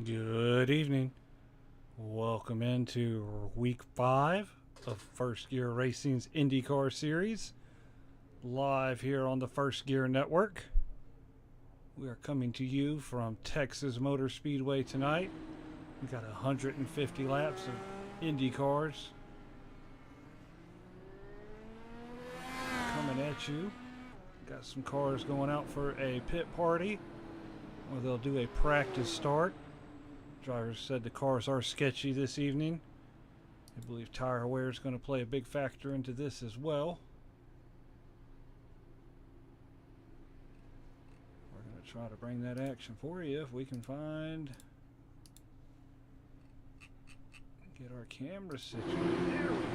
Good evening. Welcome into week 5 of First Gear Racing's IndyCar series, live here on the First Gear Network. We are coming to you from Texas Motor Speedway tonight. We got 150 laps of IndyCars coming at you. Got some cars going out for a pit party, or they'll do a practice start. Drivers said the cars are sketchy this evening. I believe tire wear is going to play a big factor into this as well. We're going to try to bring that action for you if we can get our camera situated. There we go.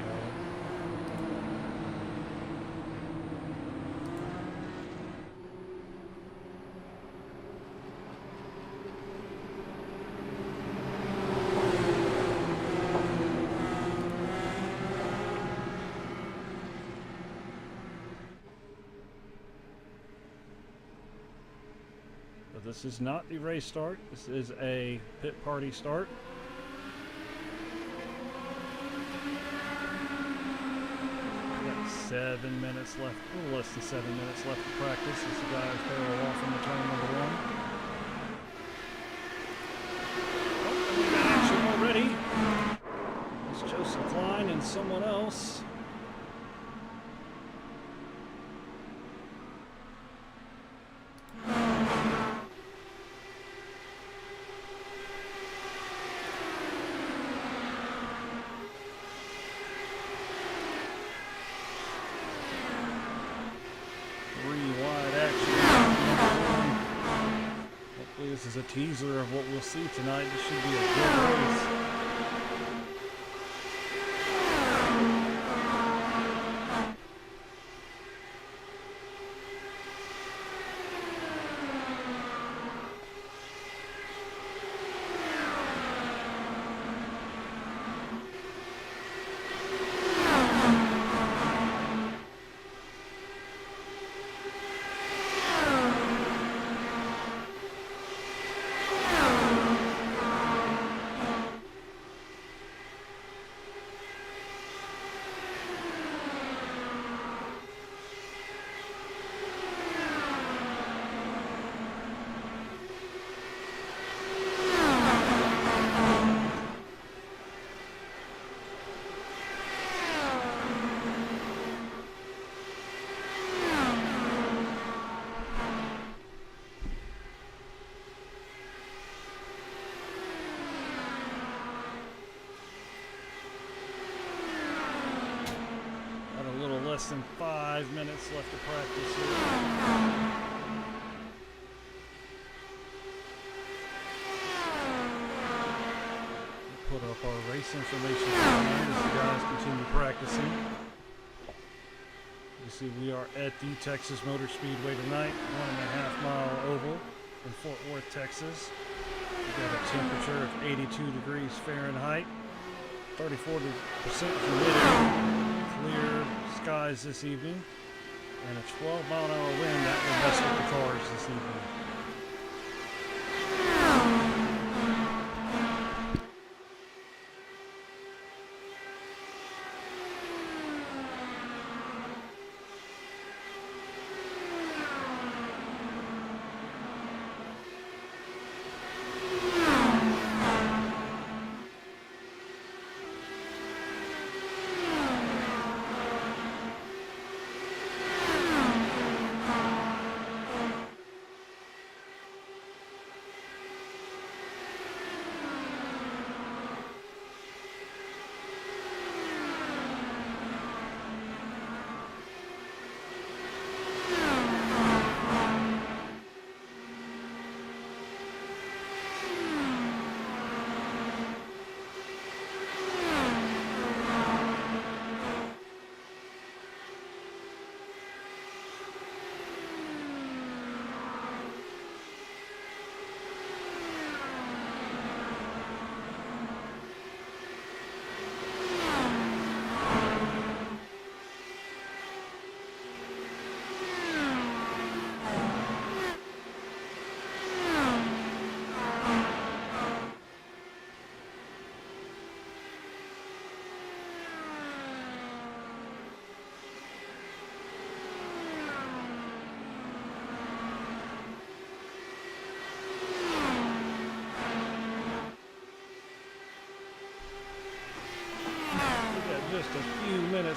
This is not the race start. This is a pit party start. We got 7 minutes left, a little less than 7 minutes left to practice as the guys barrel off into turn number 1. Oh, we got action already. It's Joseph Klein and someone else. This is a teaser of what we'll see tonight. This should be a good race. Less than 5 minutes left to practice here. We'll put up our race information as the guys continue practicing. You see we are at the Texas Motor Speedway tonight, 1.5 mile oval in Fort Worth, Texas. We've got a temperature of 82 degrees Fahrenheit, 34% humidity, clear skies this evening, and a 12-mile-an-hour wind that will mess with the cars this evening.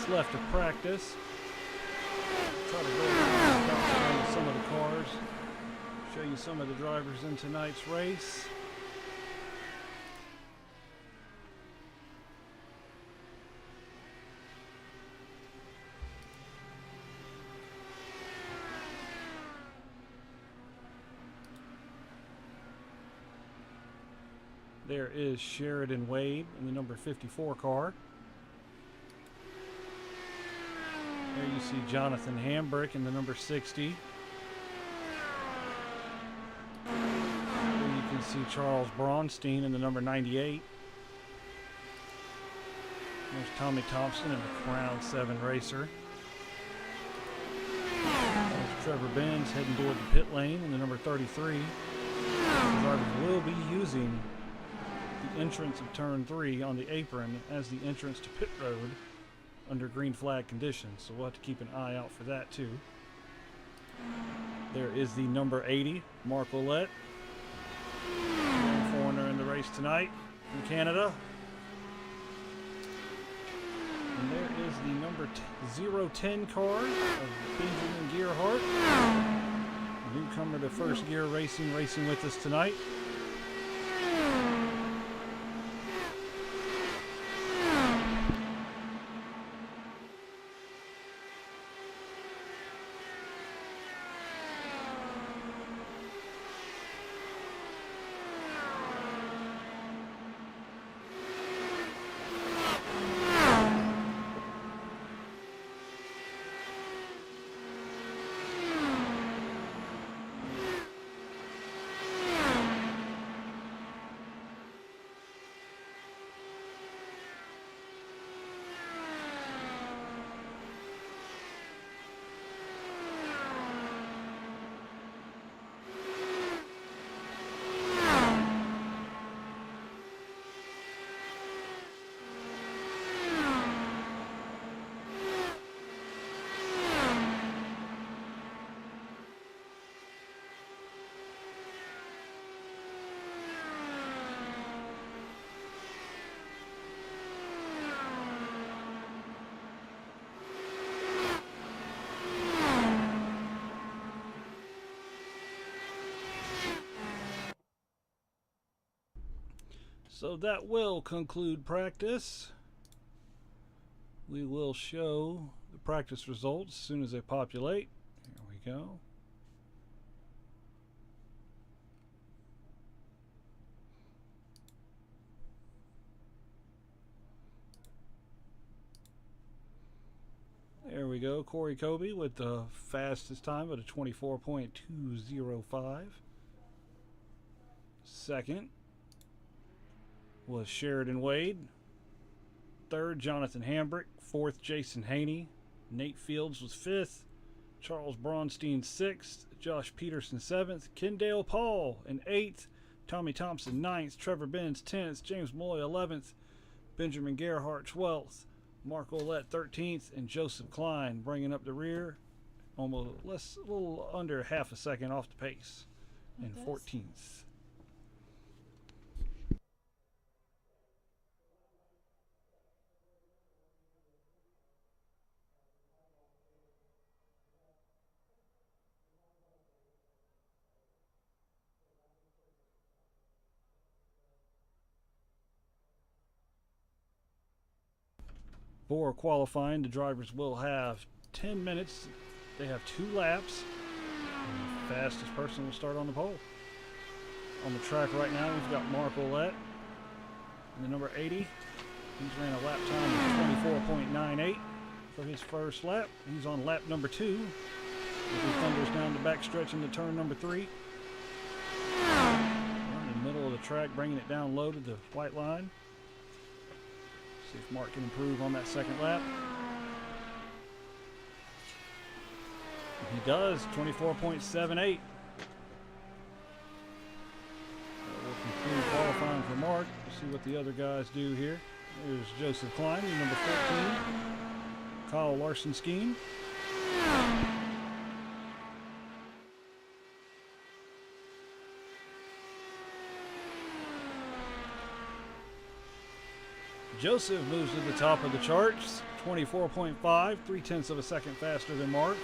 minutes left of practice. Try to go around some of the cars. Show you some of the drivers in tonight's race. There is Sheridan Wade in the number 54 car. There you see Jonathan Hambrick in the number 60. There you can see Charles Braunstein in the number 98. There's Tommy Thompson in the Crown 7 racer. There's Trevor Benz heading toward the pit lane in the number 33. The drivers will be using the entrance of turn 3 on the apron as the entrance to pit road under green flag conditions, so we'll have to keep an eye out for that too. There is the number 80, Mark Ouellette, foreigner in the race tonight from Canada. And there is the number 010 car of Benjamin Gearhart, a newcomer to First Gear Racing, racing with us tonight. So that will conclude practice. We will show the practice results as soon as they populate. Here we go. There we go. Corey Kobe with the fastest time at a 24.205. Second was Sheridan Wade. Third, Jonathan Hambrick. Fourth, Jason Haney. Nate Fields was fifth. Charles Braunstein sixth. Josh Peterson seventh. Kendall Paul in eighth. Tommy Thompson ninth. Trevor Benz 10th. James Molloy 11th. Benjamin Gearhart 12th. Mark Ouellette 13th. And Joseph Klein bringing up the rear. A little under half a second off the pace. And 14th. For qualifying, the drivers will have 10 minutes. They have 2 laps. And the fastest person will start on the pole. On the track right now, we've got Mark Ouellette in the number 80. He's ran a lap time of 24.98 for his first lap. He's on lap number 2. As he thunders down the backstretch into turn number 3. In the middle of the track, bringing it down low to the white line. See if Mark can improve on that second lap. He does, 24.78. We'll conclude qualifying for Mark. We'll see what the other guys do here. There's Joseph Klein, number 14. Kyle Larson-Skeen. Joseph moves to the top of the charts, 24.5, 0.3 of a second faster than Mark.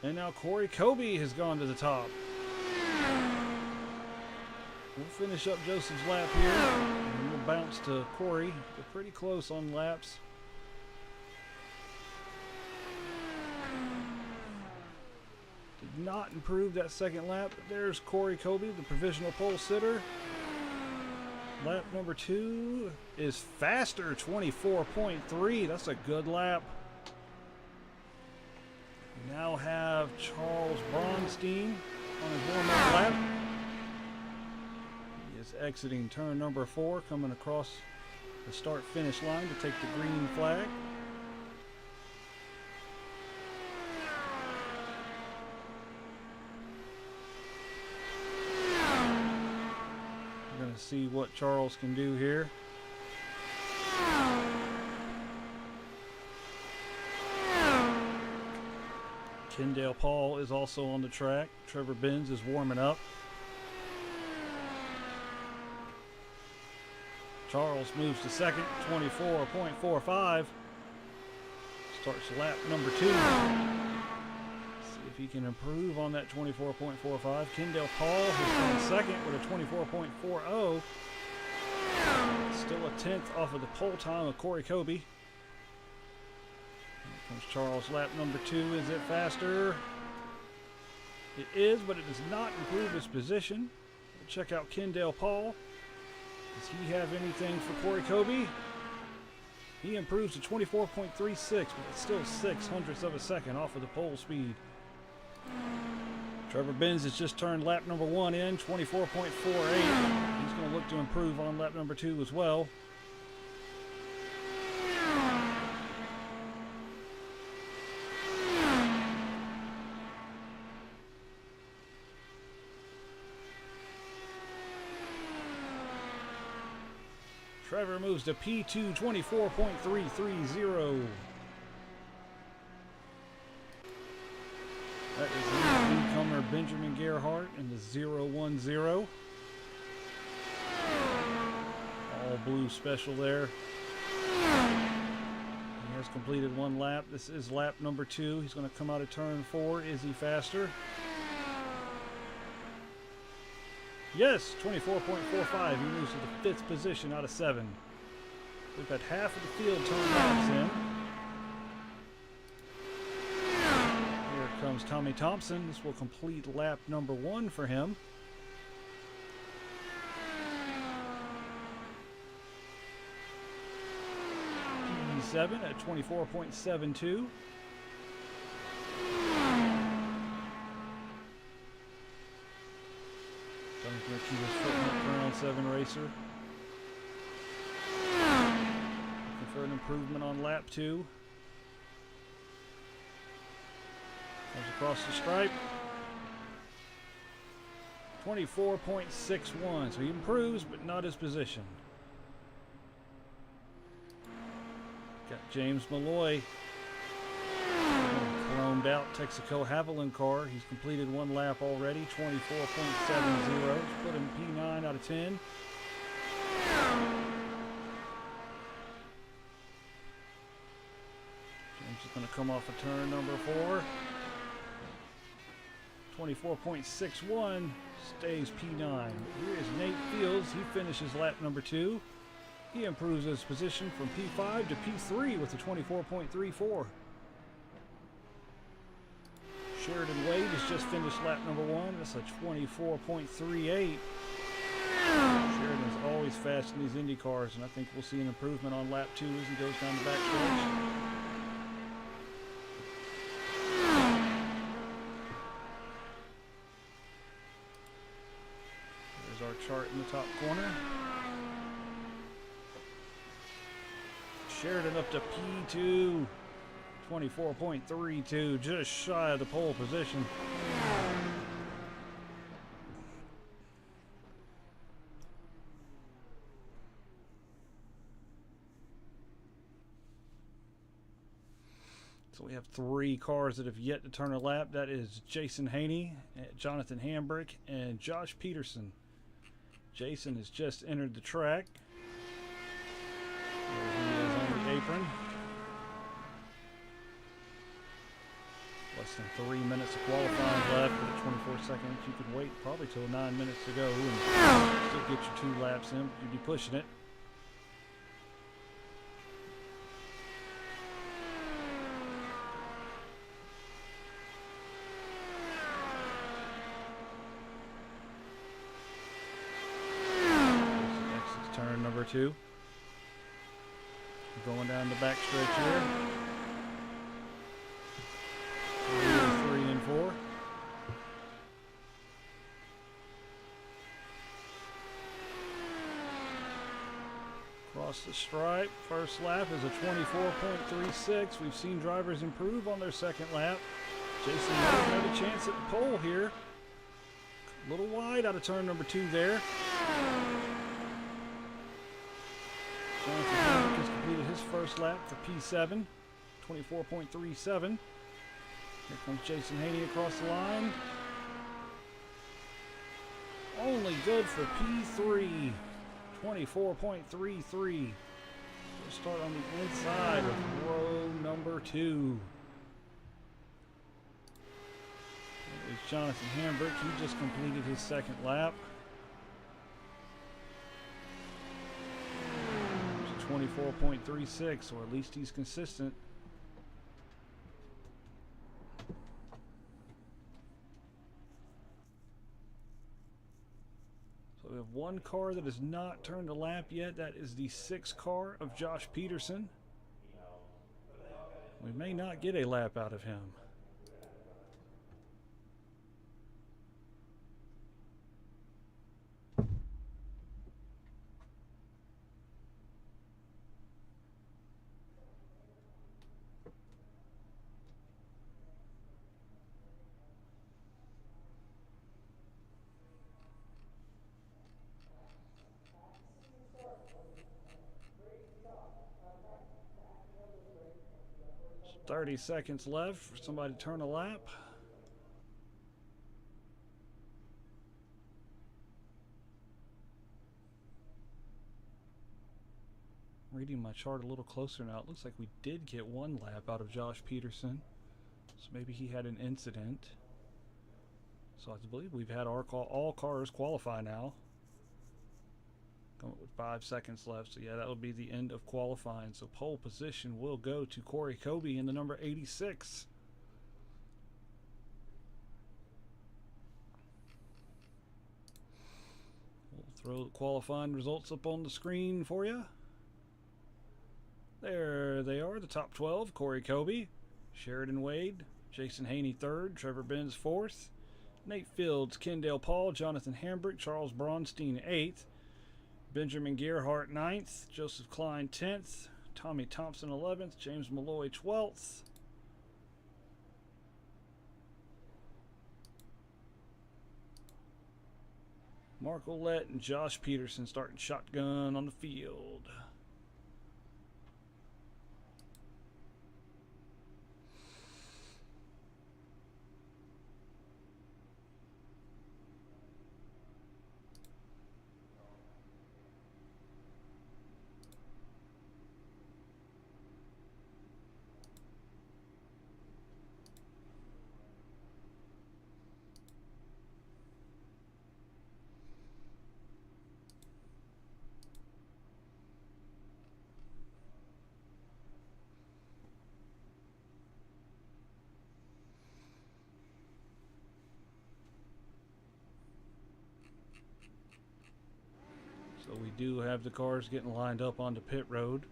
And now Corey Kobe has gone to the top. We'll finish up Joseph's lap here, and we'll bounce to Corey. They're pretty close on laps. Did not improve that second lap, but there's Corey Kobe, the provisional pole sitter. Lap number 2 is faster, 24.3. That's a good lap. We now have Charles Bronstein on his warm-up lap. He is exiting turn number 4, coming across the start-finish line to take the green flag. We're going to see what Charles can do here. Kendall Paul is also on the track. Trevor Benz is warming up. Charles moves to second, 24.45. Starts lap number 2. See if he can improve on that 24.45. Kendall Paul has gone second with a 24.40. Still a 10th off of the pole time of Corey Kobe. Here comes Charles, lap number 2. Is it faster? It is, but it does not improve his position. We'll check out Kendall Paul. Does he have anything for Corey Kobe? He improves to 24.36, but it's still 0.06 of a second off of the pole speed. Trevor Benz has just turned lap number 1 in, 24.48. He's going to look to improve on lap number 2 as well. Trevor moves to P2, 24.330. That is newcomer Benjamin Gerhardt in the 010. All blue special there. He has completed 1 lap. This is lap number 2. He's going to come out of turn 4. Is he faster? Yes, 24.45. He moves to the 5th position out of 7. We've had half of the field turn laps in. Here comes Tommy Thompson. This will complete lap number 1 for him. P7 at 24.72. Going to keep his foot in the round 7 racer. Looking for an improvement on lap 2. Comes across the stripe. 24.61. So he improves, but not his position. Got James Malloy. Chromed out Texaco Haviland car. He's completed 1 lap already, 24.70. Put him P9 out of 10. James is going to come off of turn number 4. 24.61, stays P9. Here is Nate Fields. He finishes lap number 2. He improves his position from P5 to P3 with a 24.34. Sheridan Wade has just finished lap number 1. That's a 24.38. Sheridan is always fast in these Indy cars, and I think we'll see an improvement on lap 2 as he goes down the back stretch. There's our chart in the top corner. Sheridan up to P2. 24.32, just shy of the pole position. So we have 3 cars that have yet to turn a lap. That is Jason Haney, Jonathan Hambrick, and Josh Peterson. Jason has just entered the track. There he is on the apron. Less than 3 minutes of qualifying left with 24 seconds. You could wait probably till 9 minutes to go and still get your 2 laps in. You'd be pushing it. Exit turn number 2. Going down the back stretch here. 3 and 4. Across the stripe. First lap is a 24.36. We've seen drivers improve on their second lap. Jason might have a chance at the pole here. A little wide out of turn number 2 there. Jonathan Hendrick has completed his first lap for P7. 24.37. Here comes Jason Haney across the line. Only good for P3. 24.33. We'll start on the inside of row number 2. It's Jonathan Hambrick. He just completed his second lap. 24.36, or at least he's consistent. So we have one car that has not turned a lap yet. That is the 6th car of Josh Peterson. We may not get a lap out of him. So 30 seconds left for somebody to turn a lap. Reading my chart a little closer now, it looks like we did get 1 lap out of Josh Peterson. So maybe he had an incident. So I believe we've had all cars qualify now. Going with 5 seconds left. So yeah, that will be the end of qualifying. So pole position will go to Corey Kobe in the number 86. We'll throw the qualifying results up on the screen for you. There they are, the top 12. Corey Kobe, Sheridan Wade, Jason Haney 3rd, Trevor Benz 4th, Nate Fields, Kendall Paul, Jonathan Hambrick, Charles Braunstein 8th, Benjamin Gerhardt 9th, Joseph Klein 10th, Tommy Thompson 11th, James Malloy 12th. Mark Ouellette and Josh Peterson starting shotgun on the field. So we do have the cars getting lined up onto pit road.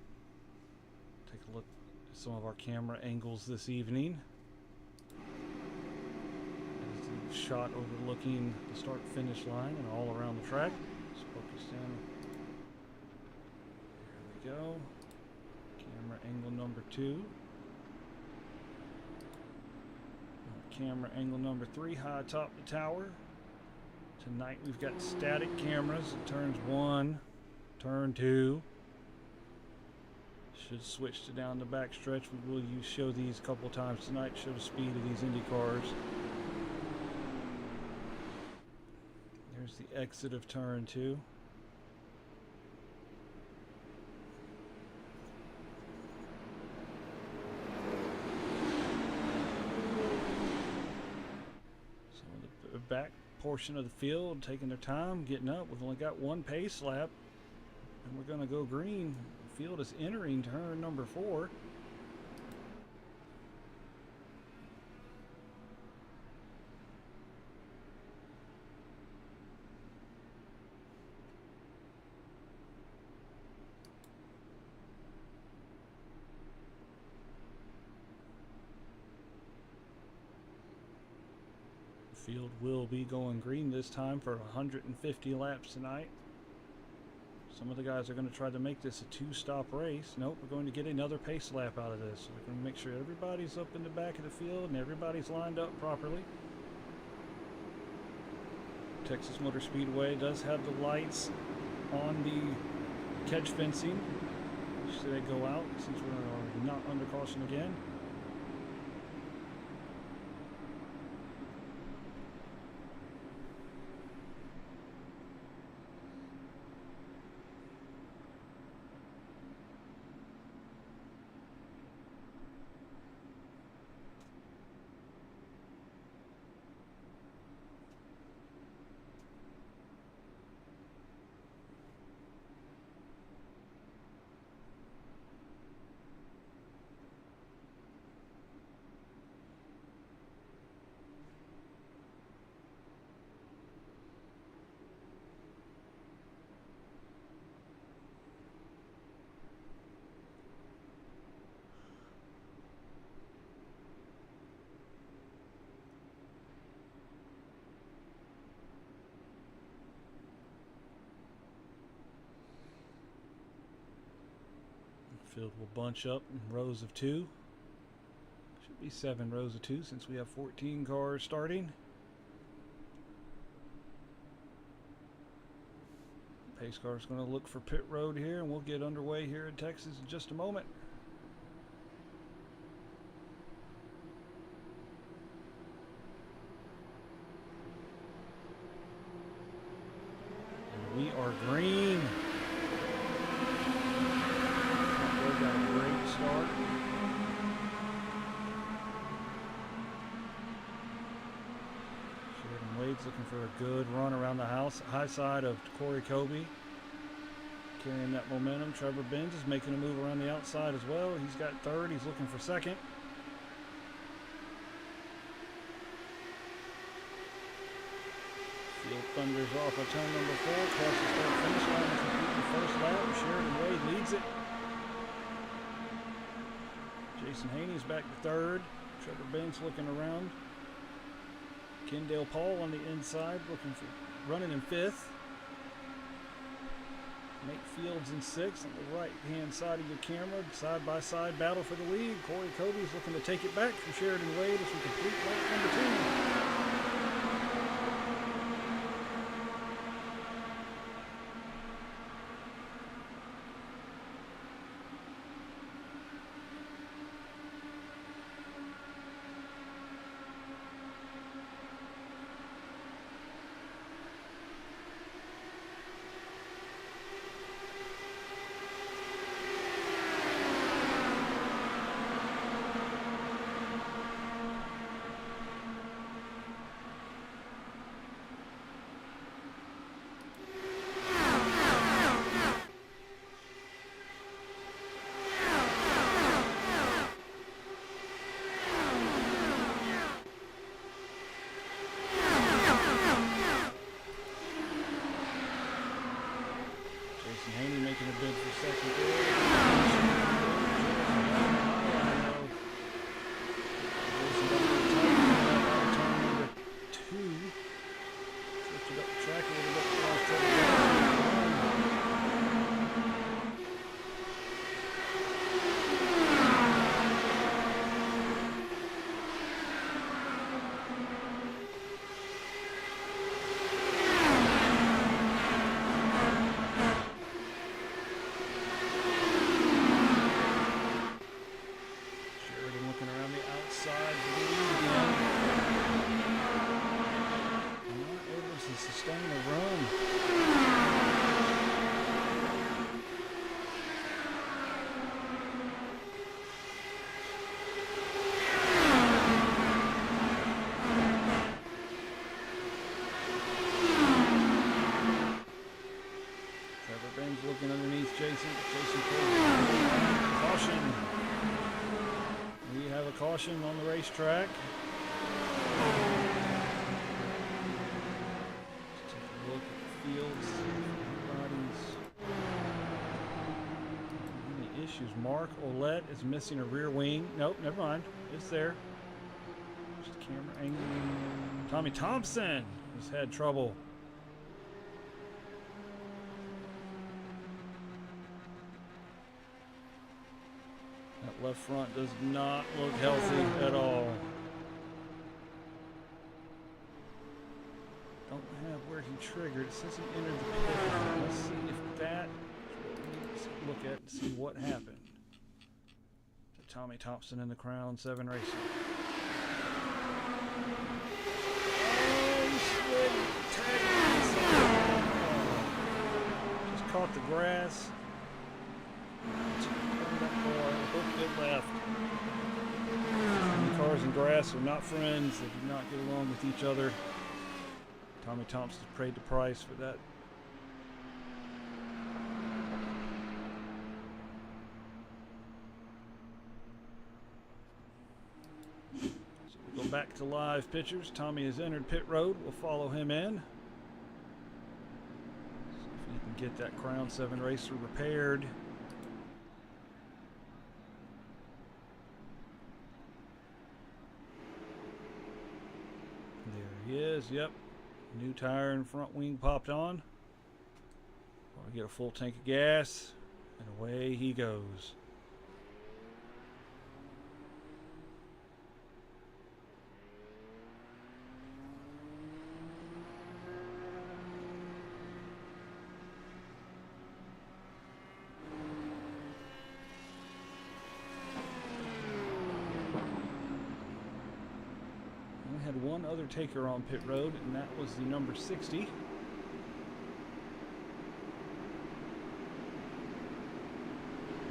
Take a look at some of our camera angles this evening. There's the shot overlooking the start-finish line and all around the track. Let's focus in. There we go. Camera angle number 2. Camera angle number 3, high atop the tower. Tonight we've got static cameras at turns 1, turn 2. Should switch to down the back stretch. We will show these a couple times tonight, show the speed of these Indy cars. There's the exit of turn 2. back portion of the field, taking their time, getting up. We've only got one pace lap, and we're going to go green. The field is entering turn number 4. Field will be going green this time for 150 laps tonight. Some of the guys are going to try to make this a 2-stop race. Nope, we're going to get another pace lap out of this. We're going to make sure everybody's up in the back of the field and everybody's lined up properly. Texas Motor Speedway does have the lights on the catch fencing. Should they go out since we're not under caution again? Field will bunch up in rows of 2. Should be 7 rows of 2 since we have 14 cars starting. Pace car is going to look for pit road here, and we'll get underway here in Texas in just a moment. And we are green. Got a great start. Sheridan Wade's looking for a good run around the high side of Corey Kobe. Carrying that momentum. Trevor Benz is making a move around the outside as well. He's got 3rd. He's looking for 2nd. Field thunders off of turn number 4. Across the start finish line to complete the first lap. Sheridan Wade leads it. Jason Haney's back to 3rd. Trevor Benz looking around. Kendall Paul on the inside running in 5th. Nate Fields in 6th on the right-hand side of your camera. Side-by-side battle for the lead. Corey Kobe's looking to take it back from Sheridan Wade as we complete lap number 2. Haney making a bid for 2nd. caution on the racetrack. Let's take a look at the fields. Any issues? Mark Ouellette is missing a rear wing. Nope, never mind. It's there. Just camera angle. Tommy Thompson has had trouble. That left front does not look healthy at all. Don't have where he triggered. It says he entered the pit. Let's see if that. Let's look at and see what happened to Tommy Thompson in the Crown 7 Racing. Just caught the grass. Hooked it left. Cars and grass are not friends. They do not get along with each other. Tommy Thompson paid the price for that. So we'll go back to live pictures. Tommy has entered pit road. We'll follow him in. See if he can get that Crown 7 Racer repaired. There he is, yep. New tire and front wing popped on. We'll get a full tank of gas, and away he goes. Had one other taker on pit road, and that was the number 60.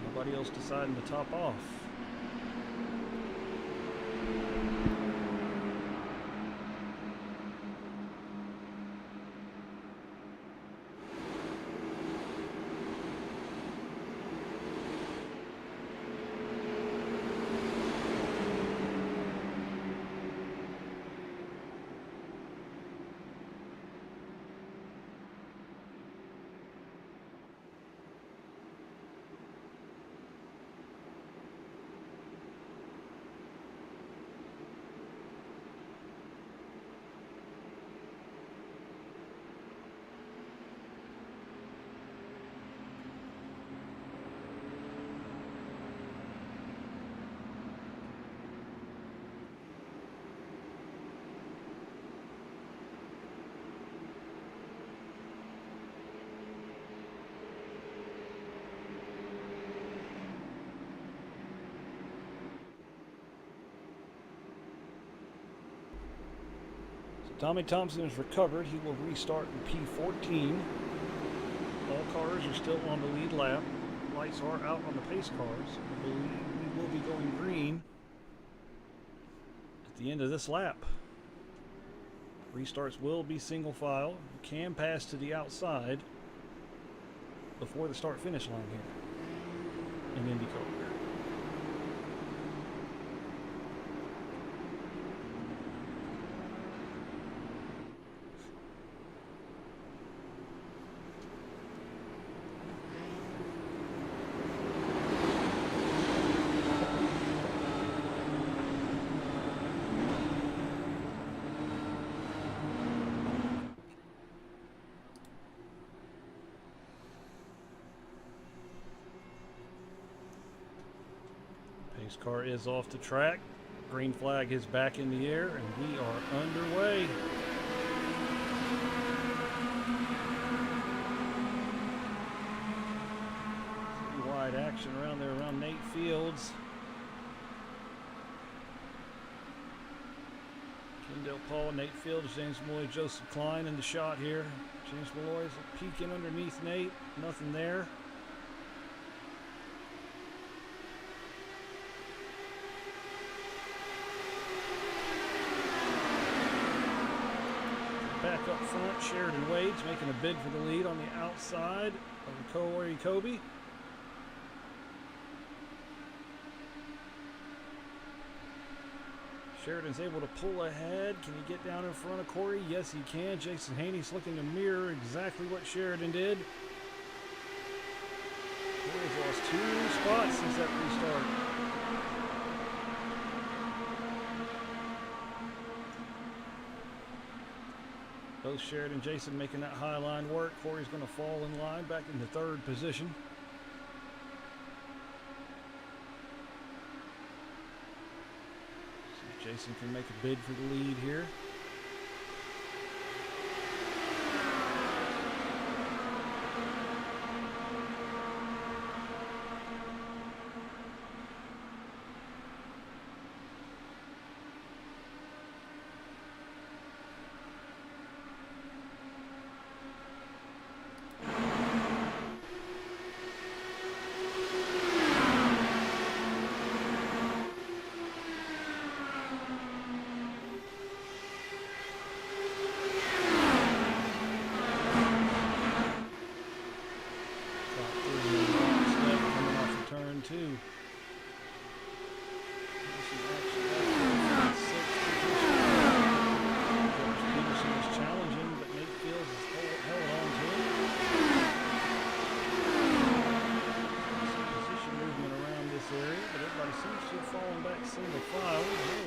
Nobody else deciding to top off. Tommy Thompson is recovered. He will restart in P14. All cars are still on the lead lap. Lights are out on the pace cars. I believe we will be going green at the end of this lap. Restarts will be single file. You can pass to the outside before the start-finish line here in IndyCar. Pace car is off the track. Green flag is back in the air, and we are underway. Wide action around there around Nate Fields. Kendall Paul, Nate Fields, James Malloy, Joseph Klein in the shot here. James Malloy's peeking underneath Nate. Nothing there. Back up front, Sheridan Wade's making a bid for the lead on the outside of Corey Kobe. Sheridan's able to pull ahead. Can he get down in front of Corey? Yes, he can. Jason Haney's looking to mirror exactly what Sheridan did. Corey's lost 2 spots since that restart. Both Sheridan and Jason making that high line work. Corey's going to fall in line back into 3rd position. See if Jason can make a bid for the lead here.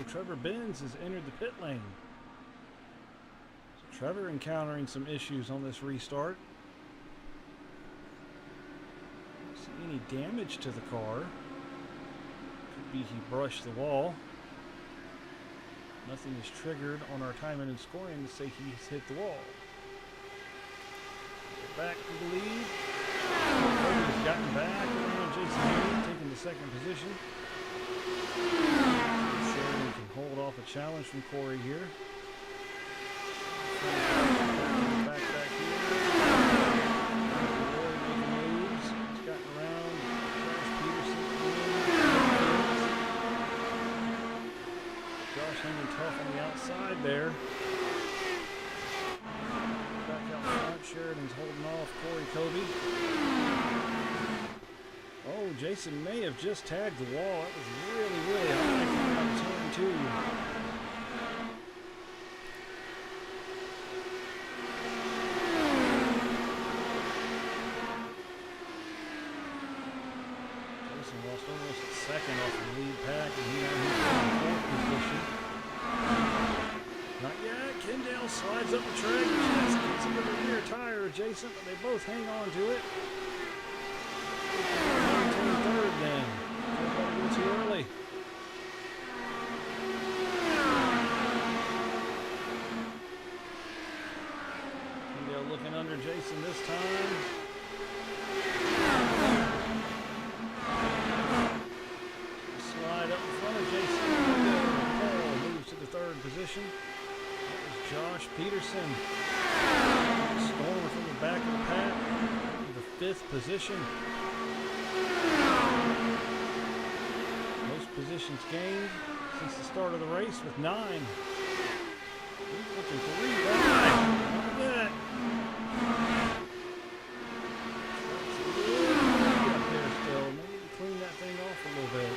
Trevor Benz has entered the pit lane. So Trevor encountering some issues on this restart. Don't see any damage to the car. Could be he brushed the wall. Nothing is triggered on our timing and scoring to say he's hit the wall. Back to the lead. He's gotten back around Jason Haney, taking the 2nd position. Sheridan can hold off a challenge from Corey here. Back here. Corey making moves. He's gotten around. Josh Peterson. Josh hanging tough on the outside there. Back out front. Sheridan's holding off Corey Covey. Oh, Jason may have just tagged the wall. That was really high coming out of turn 2. Jason lost almost a second off the lead pack, and he's in 4th position. Not yet. Kendall slides up the track. Just gets a little rear tire adjacent, but they both hang on to it. Third then. Got a little too early. Kendall looking under Jason this time. Slide up in front of Jason. Paul moves to the 3rd position. That was Josh Peterson. Stormer from the back of the pack. The 5th position. Most positions gained since the start of the race with 9. He's looking 3 behind. Not yet. Up there still. Maybe clean that thing off a little bit.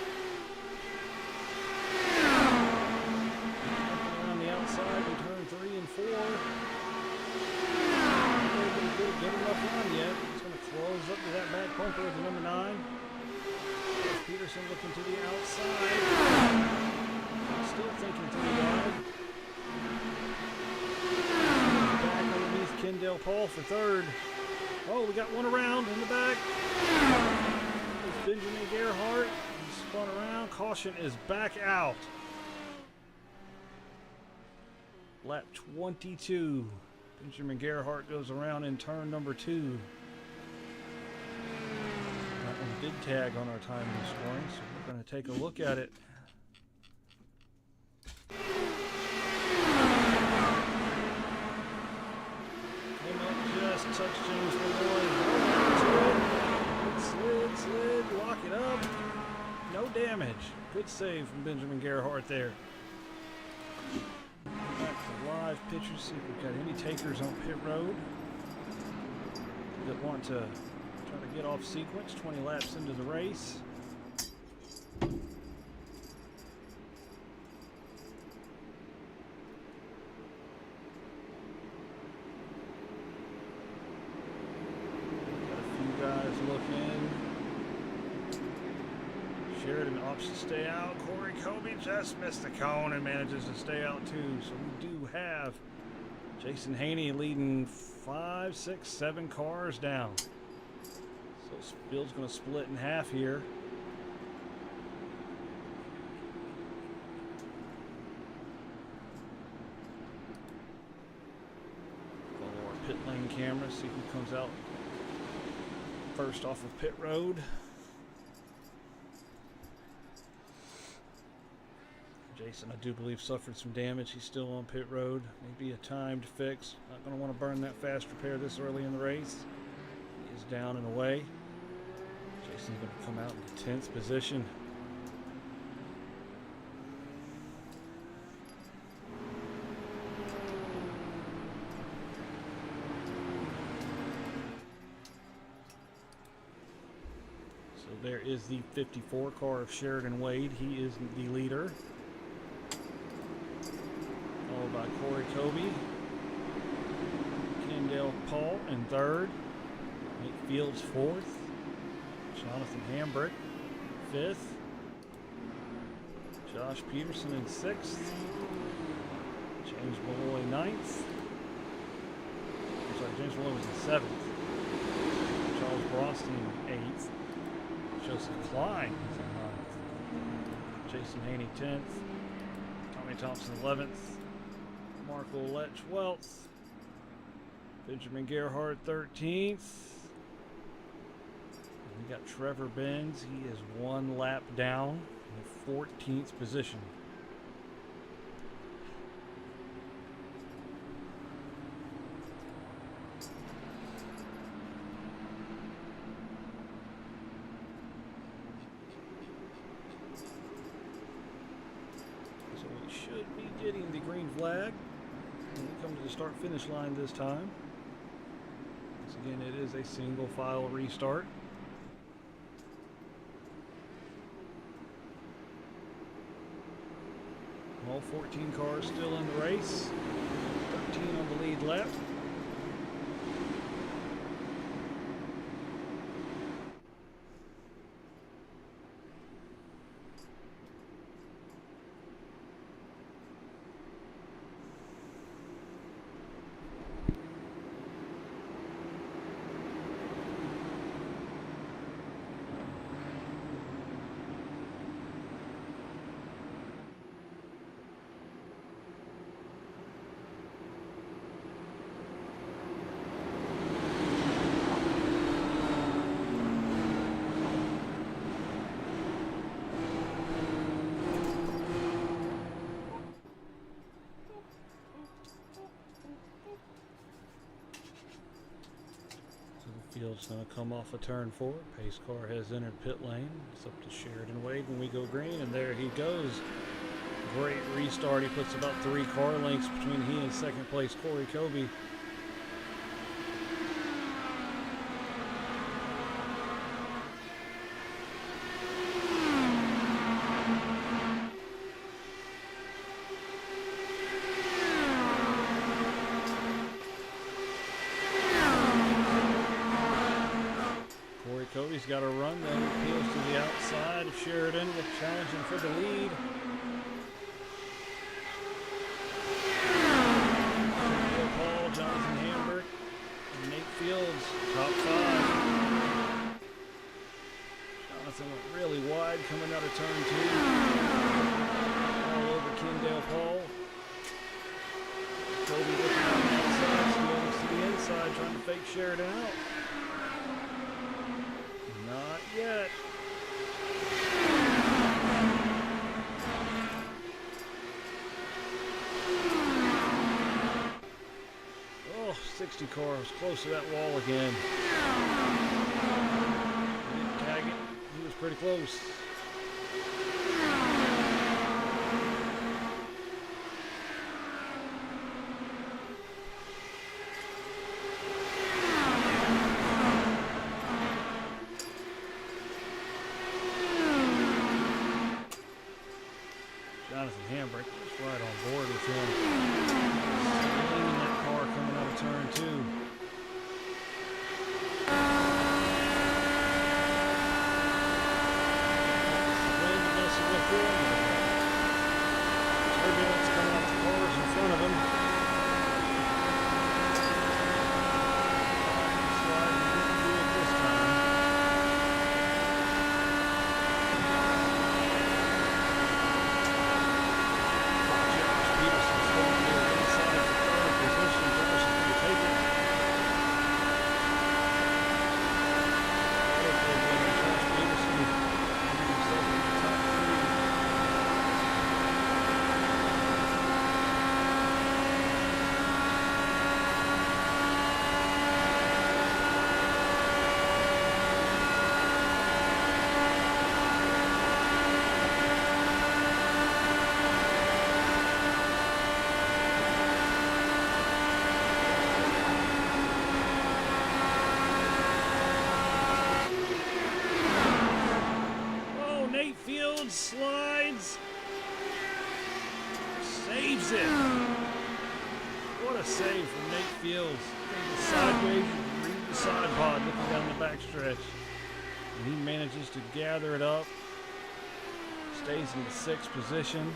Around the outside in turn 3 and 4. Not good enough run yet. He's going to close up to that back bumper of the number 9. Peterson looking to the outside. Still thinking 3 wide. Back underneath Kendall Paul for 3rd. Oh, we got one around in the back. There's Benjamin Gerhardt. He spun around. Caution is back out. Lap 22. Benjamin Gerhardt goes around in turn number 2. Did tag on our time and scoring, so we're going to take a look at it. Came up, just touched James Malloy. Slid, lock it up. No damage. Good save from Benjamin Gerhardt there. Back to live pictures, see if we've got any takers on pit road that want to try to get off sequence 20 laps into the race. look in. Sheridan opts to stay out. Corey Kobe just missed the cone and manages to stay out too. So we do have Jason Haney leading 5, 6, 7 cars down. So this field's going to split in half here. Follow our pit lane camera, see who comes out first off of pit road. Jason, I do believe, suffered some damage. He's still on pit road. Maybe a timed fix. Not going to want to burn that fast repair this early in the race. He is down and away. Jason's going to come out in 10th position. So there is the 54 car of Sheridan Wade. He is the leader. Followed by Corey Kobe, Kendall Paul in third, Nate Fields fourth, Jonathan Hambrick fifth, Josh Peterson in sixth, James Malloy ninth, James Malloy was in seventh, Charles Broston eighth, Joseph Klein is in ninth, Jason Haney 10th, Tommy Thompson 11th, Marco Lett 12th, Benjamin Gerhardt 13th. We got Trevor Benz. He is 1 lap down in 14th position. So we should be getting the green flag when we come to the start-finish line this time. Once again, it is a single file restart. All 14 cars still in the race. 13 on the lead lap. Field's going to come off a turn 4. Pace car has entered pit lane. It's up to Sheridan Wade when we go green, and there he goes. Great restart. He puts about 3 car lengths between he and second place Corey Kobe. Cody's got a run that appeals to the outside of Sheridan, with challenging for the lead. Paul, Jonathan Hambrick, and Nate Fields, top 5. Jonathan went really wide coming out of turn 2. All over Kendall Paul. Cody looking on the outside, Fields to the inside, trying to fake Sheridan out. Not yet. Oh, 60 cars close to that wall again. He didn't tag it. He was pretty close. Jonathan Hambrick was right on board with him. Leading that car coming out of turn 2. Fields slides. Saves it. What a save from Nate Fields. He's sideways, read the side pod, looking down the backstretch. And he manages to gather it up. Stays in the 6th position.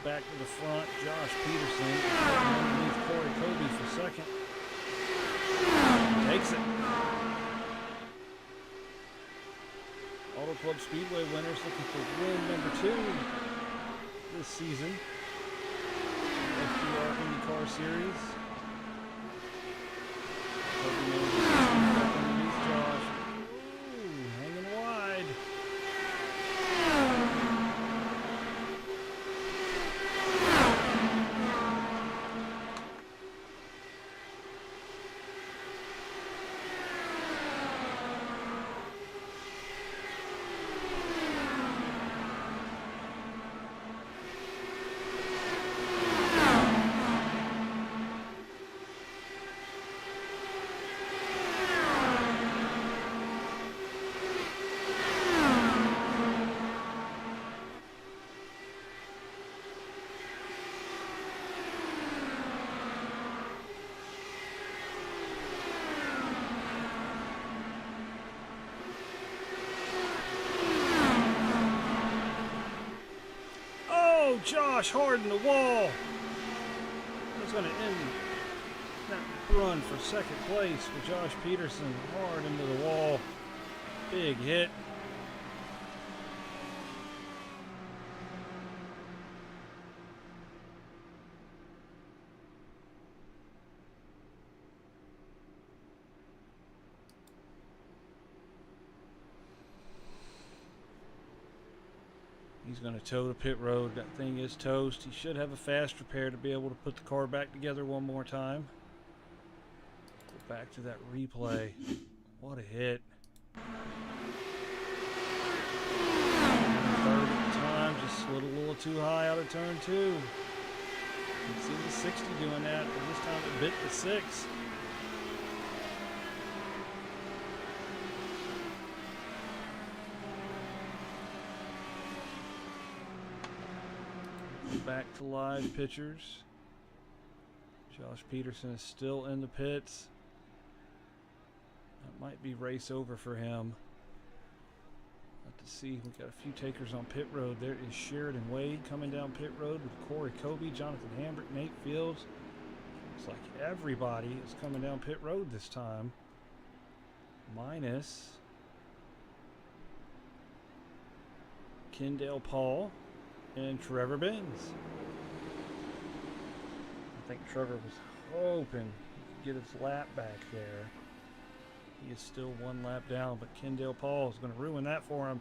Back to the front, Josh Peterson underneath Corey Kobe for second. Takes it. Auto Club Speedway winners looking for win number 2 this season. FDR IndyCar Series. Kobe manages to sneak back underneath Josh. Ooh, hanging wide. Josh hard in the wall. That's going to end that run for second place for Josh Peterson. Hard into the wall. Big hit. He's going to tow the pit road. That thing is toast. He should have a fast repair to be able to put the car back together one more time. Go back to that replay. What a hit. Third at the time, just slid a little too high out of turn 2. You can see the 60 doing that, but this time it bit the 6. Back to live pictures. Josh Peterson is still in the pits. That might be race over for him. Let's see. We've got a few takers on pit road. There is Sheridan Wade coming down pit road with Corey Kobe, Jonathan Hambrick, Nate Fields. Looks like everybody is coming down pit road this time. Minus Kendall Paul and Trevor Benz. I think Trevor was hoping he could get his lap back there. He is still one lap down, but Kendall Paul is going to ruin that for him.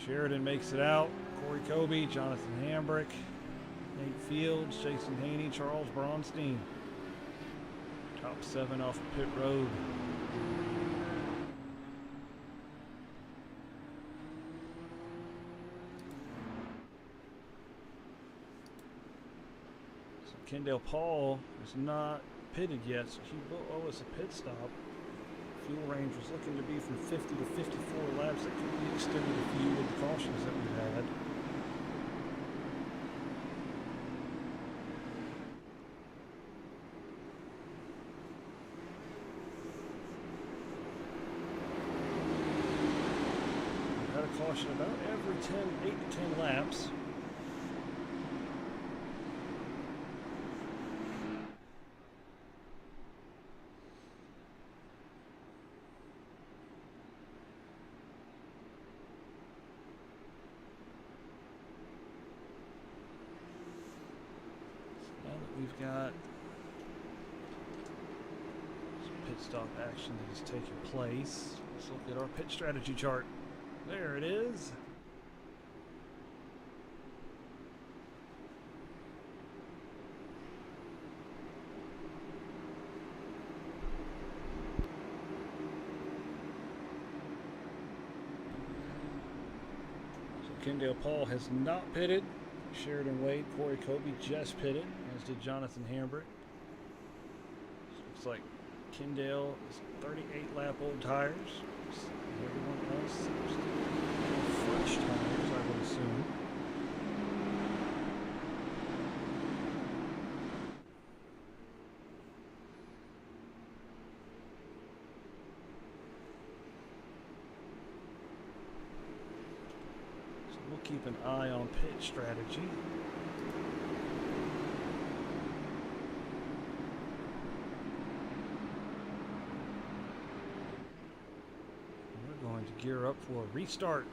Sheridan makes it out. Corey Kobe, Jonathan Hambrick, Nate Fields, Jason Haney, Charles Braunstein. Top 7 off of pit road. Kendall Paul is not pitted yet, so he will owe us a pit stop. Fuel range was looking to be from 50 to 54 laps. That could be extended a few with the cautions that we've had. We've had a caution about every 8 to 10 laps. We've got some pit stop action that is taking place. Let's look at our pit strategy chart. There it is. So Kendall Paul has not pitted. Sheridan Wade, Corey Kobe just pitted, as did Jonathan Hambrick. Looks like Kendall is 38 lap old tires. Everyone else seems to be fresh tires, I would assume. So we'll keep an eye on pit strategy. Going to gear up for a restart.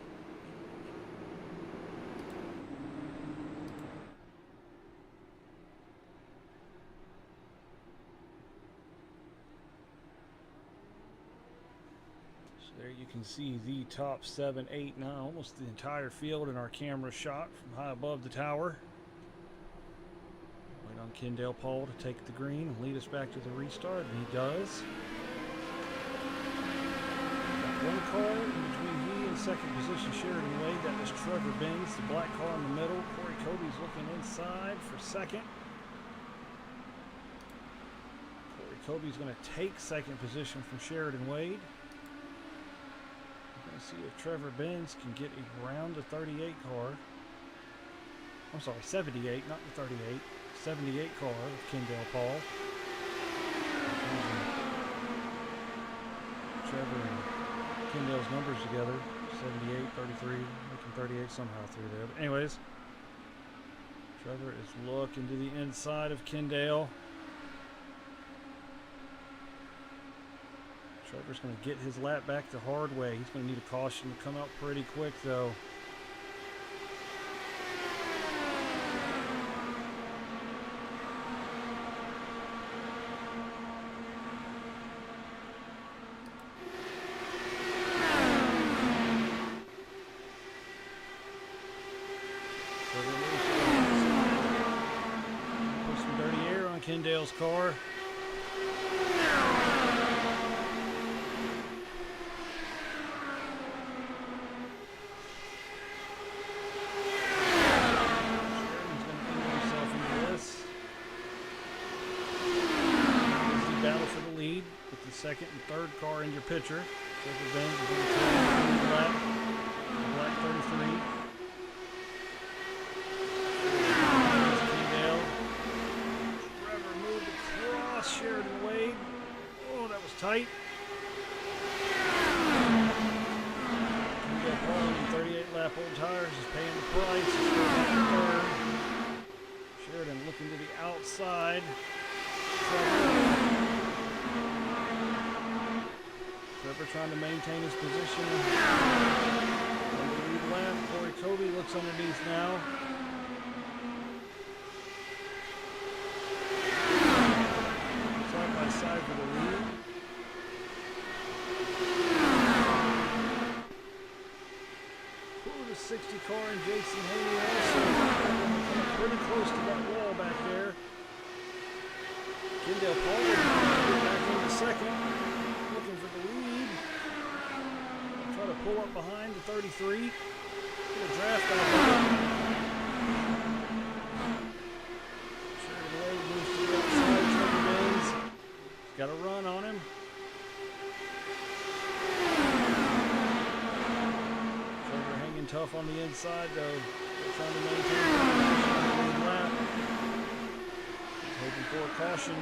So there you can see the top 7, 8, 9, almost the entire field in our camera shot from high above the tower. Wait on Kendall Paul to take the green and lead us back to the restart, and he does. One car in between he and second position Sheridan Wade. That was Trevor Benz, the black car in the middle. Corey Kobe's looking inside for second. Corey Kobe's going to take second position from Sheridan Wade. We're going to see if Trevor Benz can get around the 38 car. I'm sorry, 78, not the 38. 78 car of Kendall Paul. Trevor and Kendall's numbers together, 78, 33, making 38 somehow through there. But anyways, Trevor is looking to the inside of Kendall. Trevor's going to get his lap back the hard way. He's going to need a caution to come out pretty quick though. Kendall's car. Second and third car in your picture. Trevor Benz is going to turn the lap. Black 33. Kendall. Trevor moved across Sheridan Wade. Oh, that was tight. Kendall Paul in 38 lap old tires is paying the price. He's still back in third. Sheridan looking to the outside. Trevor trying to maintain his position. On the lead lap, Corey Kobe looks underneath now. Side by side for the lead. Ooh, the 60 car and Jason Haney also pretty close to that wall back there. Kendall Paul get back into second. Looking for the lead. Try to pull up behind the 33. Get a draft out there. Sheridan Wade moves to the outside. Trevor Benz. He's got a run on him. Trevor hanging tough on the inside though. Still trying to maintain the lead lap. Hoping for a caution.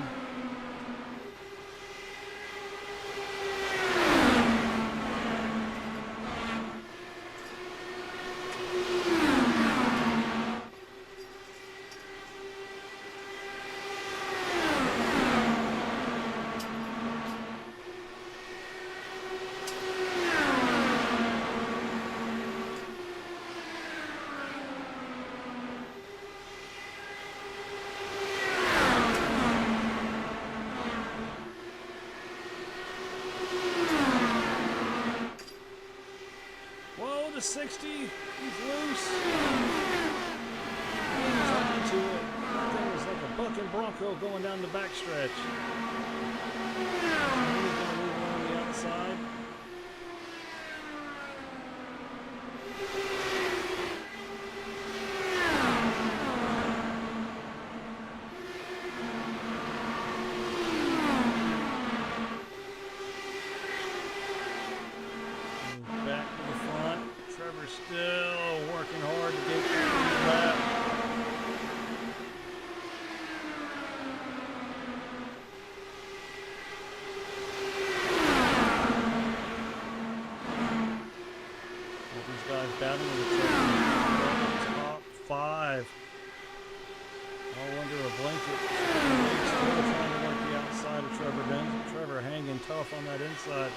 Whoa, the 60, he's loose. He's onto it. That thing was like a bucking bronco going down the backstretch. He's going to leave one on the outside. guys battling with each other. Top 5. All under a blanket. Still trying to work the outside of Trevor Benz. Trevor hanging tough on that inside.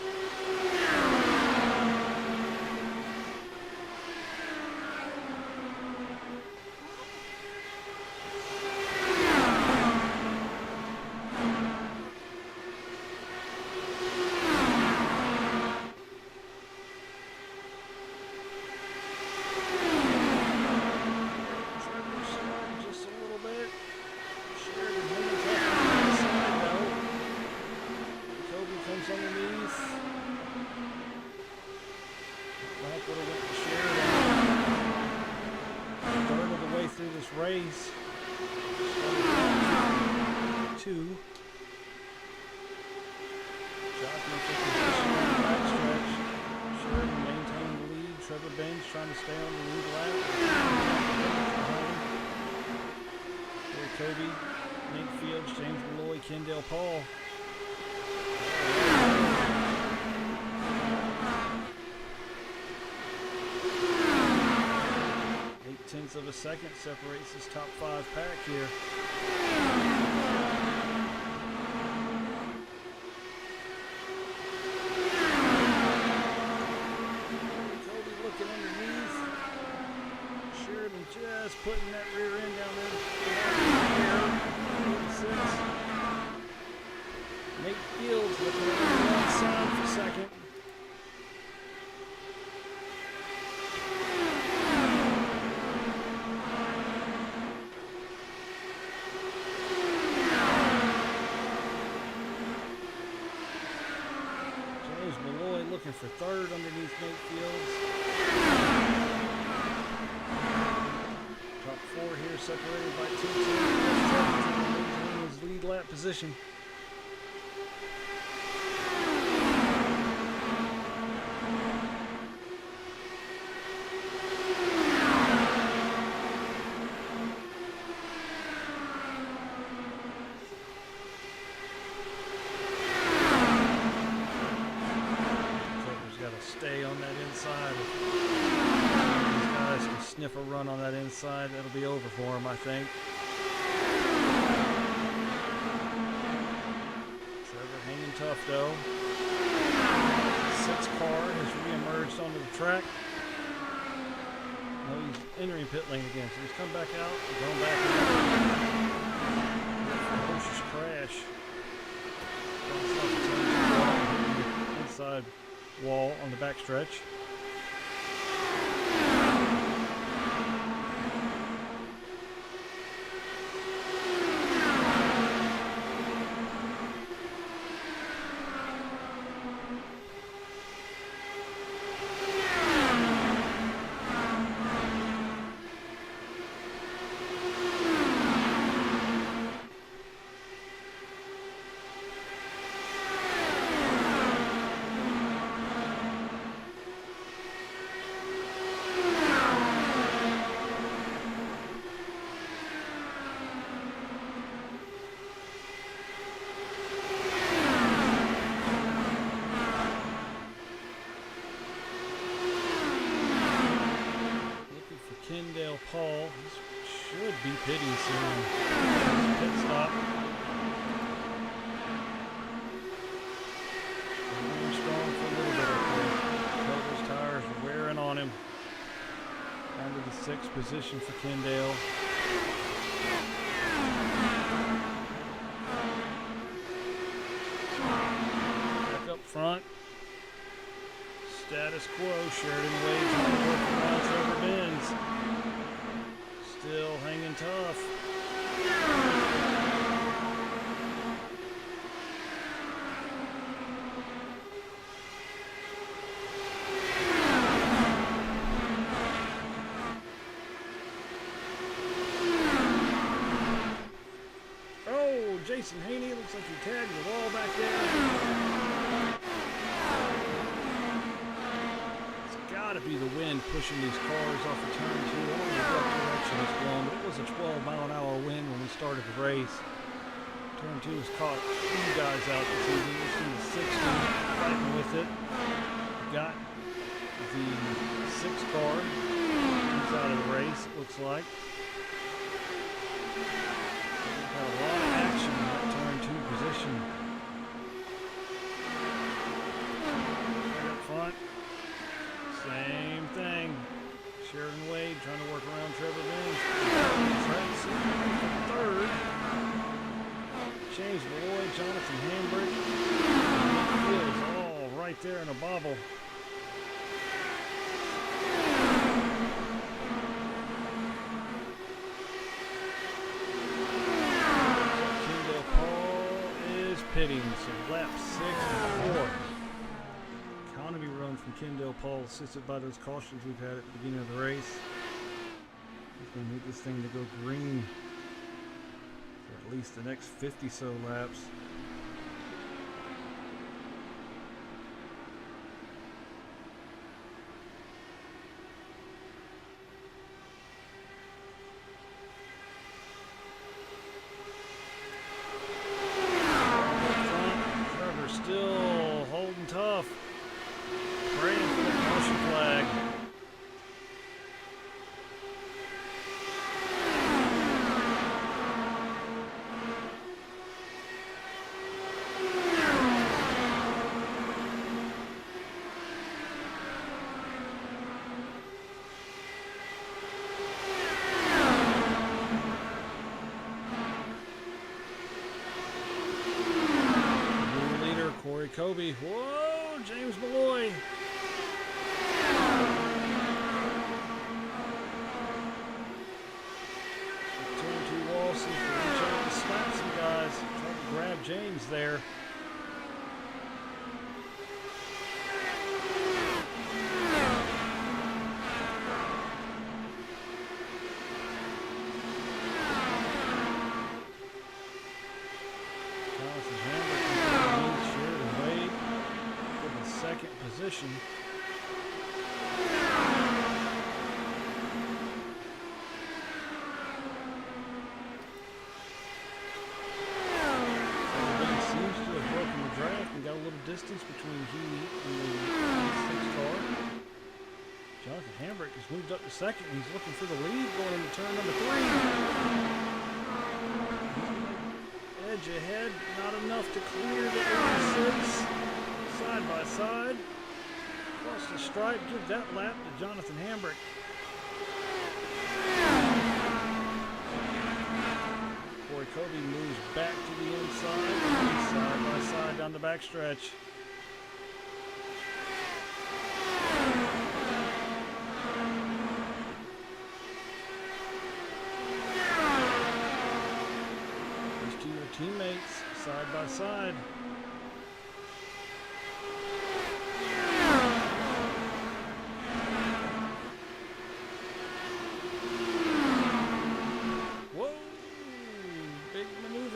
Race. 2. Jockey for position on the backstretch. Sheridan maintaining the lead. Trevor Benz trying to stay on the lead lap. Corey Kobe, Nate Fields, James Malloy, Kendall Paul. 0.8 of a second separates this top 5 pack here. Kobe looking underneath. Sheridan just putting that rear end down there. 86. Nate Fields looking over the one side for second. Looking for third underneath Nate Fields. Top 4 here separated by 2 teams. His lead lap position. Stay on that inside. If these guys can sniff a run on that inside, that'll be over for him, I think. Trevor hanging tough though. 6 car has re-emerged onto the track. No, he's entering pit lane again, so he's come back out and going back in. Ferocious crash. Inside wall on the backstretch. Kendall Paul should be pitting soon. Pit stop. Going strong for a little bit up there. Those tires are wearing on him. Down to the 6th position for Kendall. Back up front. Status quo. Sheridan waves on the working around Trevor Benz. Still hanging tough. Oh, Jason Haney, looks like he tagged the wall back there. To be the wind pushing these cars off of turn 2. I don't know what direction it's blowing, but it was a 12-mile-an-hour wind when we started the race. Turn 2 has caught 2 guys out this evening. We've seen the 6th one fighting with it. Got the 6 car. He's out of the race, it looks like. Got a lot of action in that turn 2 position. Right up front. Same thing. Sheridan Wade trying to work around Trevor James. Third. James Malloy, Jonathan Hambrick. He is all right there in a bobble. Kendall Paul is pitting, so lap 6 and 4. Economy run from Kendall Paul, assisted by those cautions we've had at the beginning of the race. He's going to need this thing to go green for at least the next 50 so laps. Trevor still holding tough. Praying for the caution flag. New leader Corey Kobe. Whoa, James Malloy. See if we can try to slap some guys. Try to grab James there. Jonathan Hambrick Sheridan Wade in the second position. Got a little distance between he and the 6 car. Jonathan Hambrick has moved up to second. He's looking for the lead going into turn number 3. Edge ahead, not enough to clear the 86. Side by side. Across the stripe, give that lap to Jonathan Hambrick. Corey Kobe moves back to the inside, side by side down the backstretch. These two are teammates, side by side.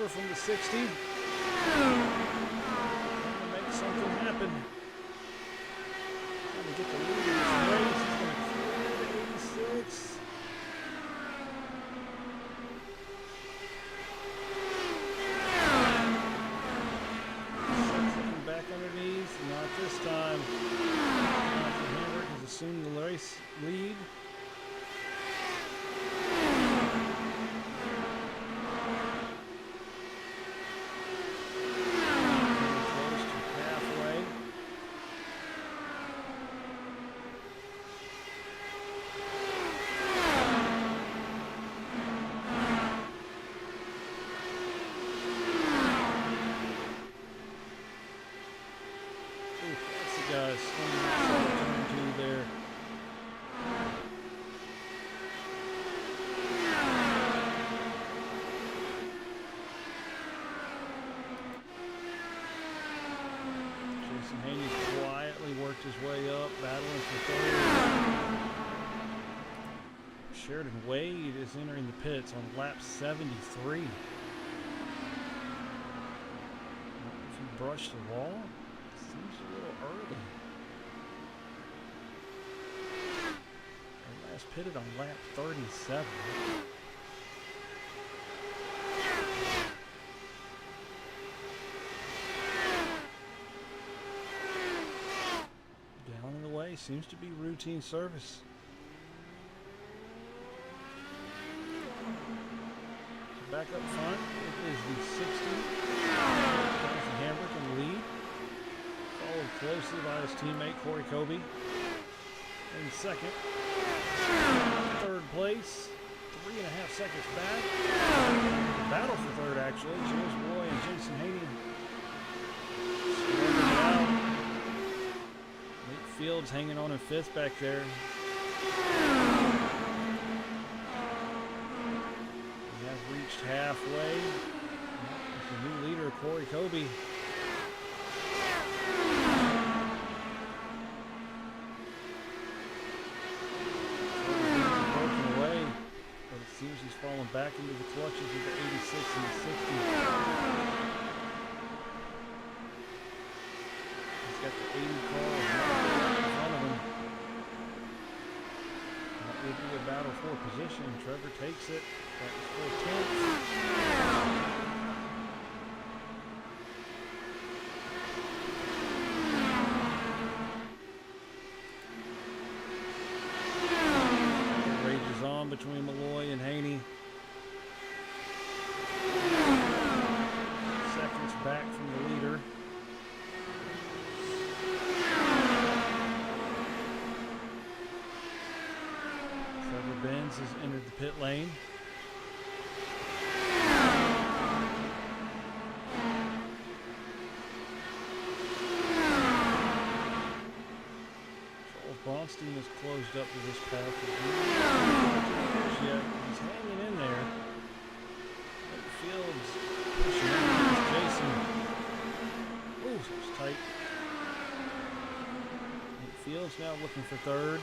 From the 60. Trying to make something happen. Trying to get the lead in this race. He's going to clear the 86. Looking back underneath. Not this time. Jonathan Hambrick has assumed the race lead. Guys, turn 2 there. Jason Haney's quietly worked his way up, battling for third. Sheridan Wade is entering the pits on lap 73. If he brushed the wall, seems a little early. They last pitted on lap 37. Down and away, seems to be routine service. So back up front, it is the 60. Jonathan Hamrick in the lead. Followed closely by his teammate Corey Kobe in second. Third place, 3.5 seconds back. Battle for third, actually. James Malloy and Jason Haney. Struggling it out. Nate Fields hanging on in fifth back there. He has reached halfway. With the new leader, Corey Kobe. Seems he's fallen back into the clutches of the 86 and the 60. He's got the 80 car in front of him. That would be a battle for position. Trevor takes it. That was for 10th. Between Malloy and Haney. Seconds back from the leader. Trevor Benz has entered the pit lane. Bronstein has closed up to this path. Yet he's hanging in there. Fields pushing in. Jason. Ooh, it's tight. Fields now looking for third.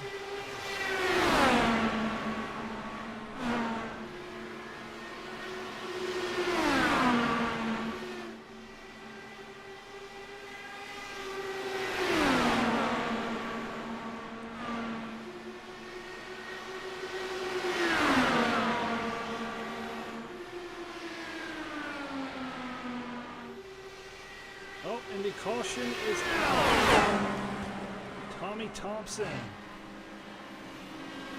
And the caution is out. Tommy Thompson.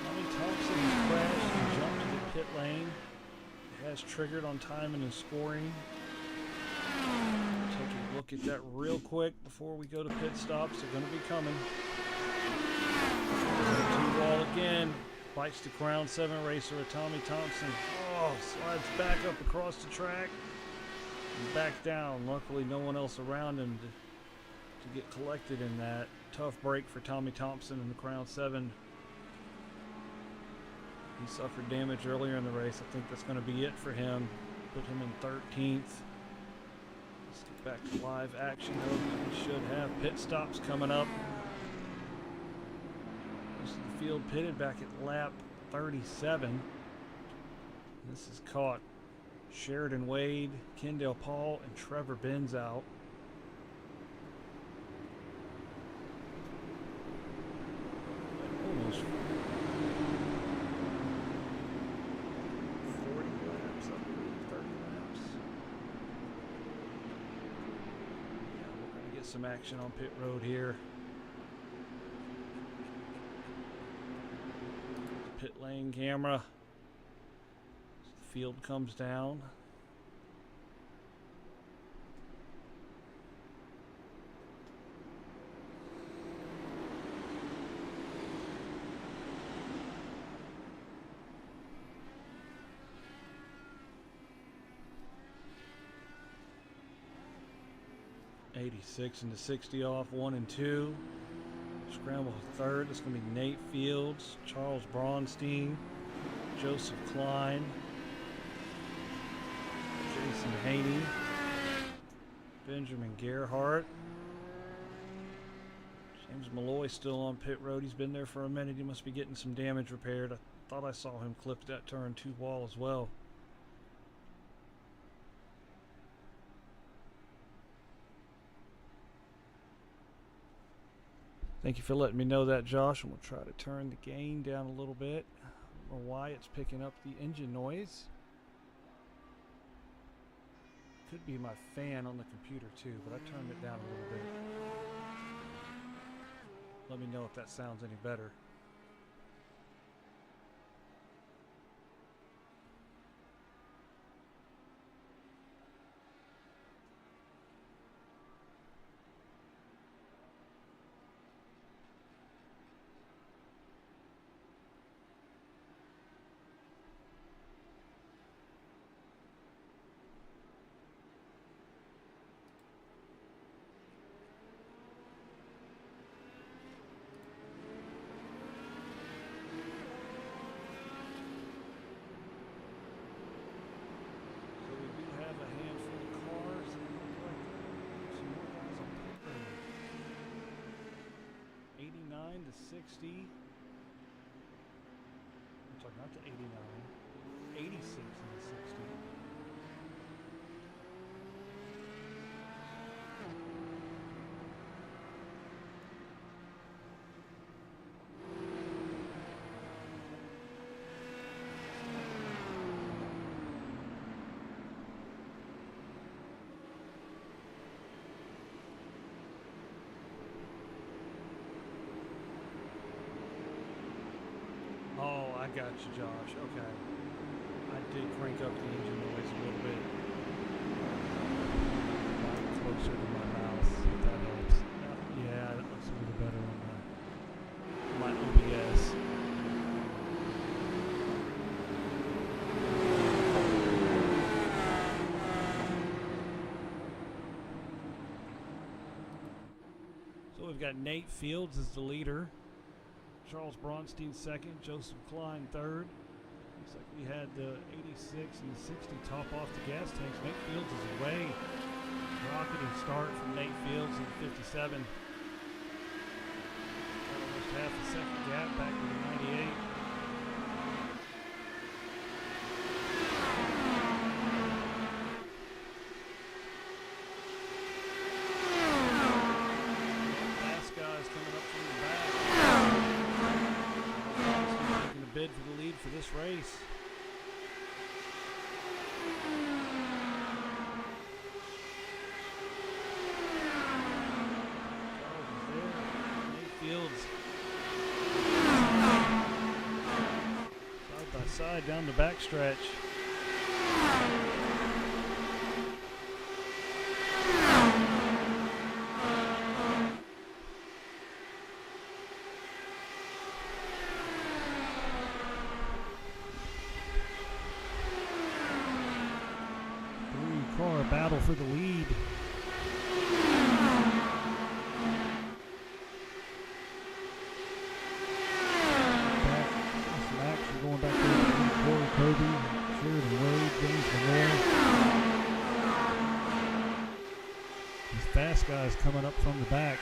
Tommy Thompson has crashed and jumped into the pit lane. It has triggered on timing and scoring. Take a look at that real quick before we go to pit stops. They're going to be coming. Two wall again. Bites the Crown 7 racer of Tommy Thompson. Oh, slides back up across the track. Back down. Luckily no one else around him to get collected in that. Tough break for Tommy Thompson in the Crown 7. He suffered damage earlier in the race. I think that's going to be it for him. Put him in 13th. Let's get back to live action though. We should have pit stops coming up. This is the field pitted back at lap 37. This is caught Sheridan Wade, Kendall Paul, and Trevor Benz out. Almost 40 laps, I believe, 30 laps. Yeah, we're going to get some action on pit road here. Pit lane camera. Field comes down. '86 into 60 off, 1 and 2. Scramble for third. It's going to be Nate Fields, Charles Bronstein, Joseph Klein, Jason Haney, Benjamin Gerhardt. James Malloy still on pit road. He's been there for a minute. He must be getting some damage repaired. I thought I saw him clip that turn 2 wall as well. Thank you for letting me know that, Josh. And we'll try to turn the gain down a little bit. I don't know why it's picking up the engine noise. Could be my fan on the computer too, but I turned it down a little bit. Let me know if that sounds any better. To 60. I'm sorry, not to 89. 86 and 60. Oh, I got you, Josh. Okay. I did crank up the engine noise a little bit. Right closer to my mouth, if that helps. Yeah, that looks a little better on my OBS. So we've got Nate Fields as the leader. Charles Bronstein second, Joseph Klein third. Looks like we had the 86 and the 60 top off the gas tanks. Nate Fields is away. Rocketing start from Nate Fields in 57. Almost half a second gap back to the 98. Fast guys coming up from the back. Bid for the lead for this race. Nate Fields side by side down the backstretch. Car battle for the lead. Max, we're going back there. Corey Kobe, Sheridan Wade, James Monroe. These fast guys coming up from the back.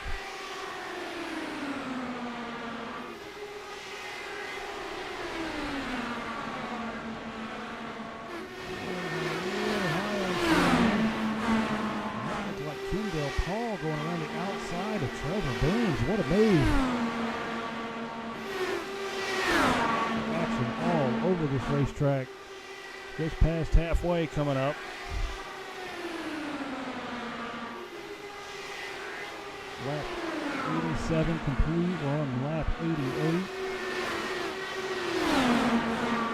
Paul going around the outside of Trevor Burns. What a move. Action all over this racetrack. Just past halfway coming up. Lap 87 complete. We're on lap 88.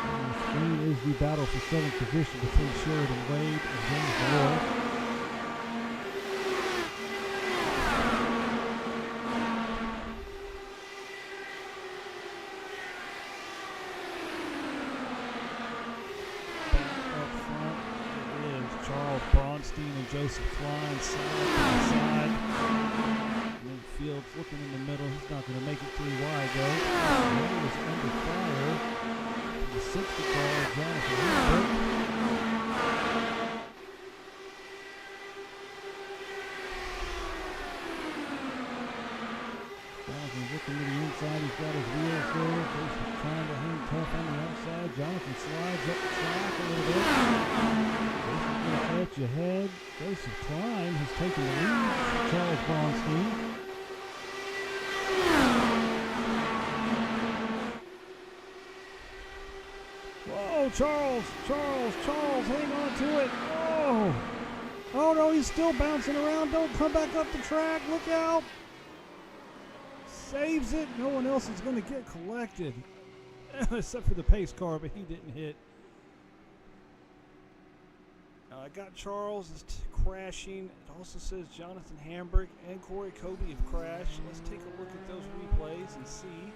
On the screen is the battle for 7th position between Sheridan Wade and James Monroe. And Joseph Klein side by side. And then Fields looking in the middle. He's not going to make it 3 wide though. He was under fire. The 60 car, Jonathan Huber. Jonathan's looking to the inside. He's got his wheels there. Joseph trying to hang tough on the outside. Jonathan slides up the track a little bit. Edge ahead. Joseph Klein has taken the lead for Charles Bronstein. Whoa, Charles, hang on to it. Oh no, he's still bouncing around. Don't come back up the track. Look out. saves it. No one else is going to get collected. Except for the pace car, but he didn't hit. I got Charles is crashing. It also says Jonathan Hambrick and Corey Kobe have crashed. Let's take a look at those replays and see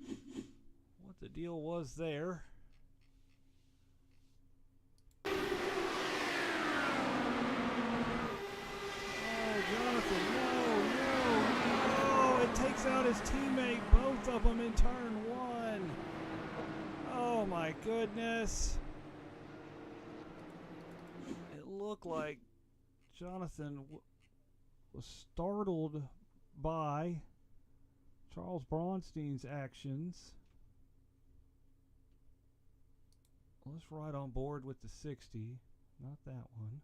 what the deal was there. Oh, Jonathan, no. It takes out his teammate, both of them in turn one. Oh, my goodness. Looked like Jonathan was startled by Charles Braunstein's actions. Let's ride on board with the 60, not that one.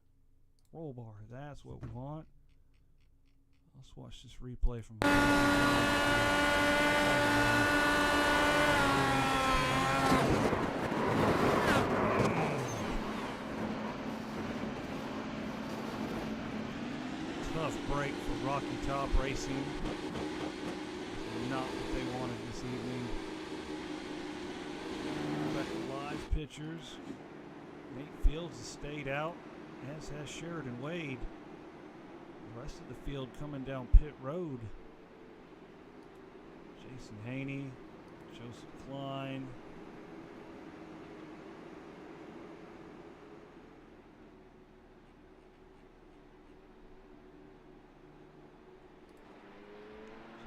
Roll bar, that's what we want. Let's watch this replay from tough break for Rocky Top Racing. Not what they wanted this evening. Back to live pictures. Nate Fields has stayed out, as has Sheridan Wade. The rest of the field coming down pit road. Jason Haney, Joseph Klein.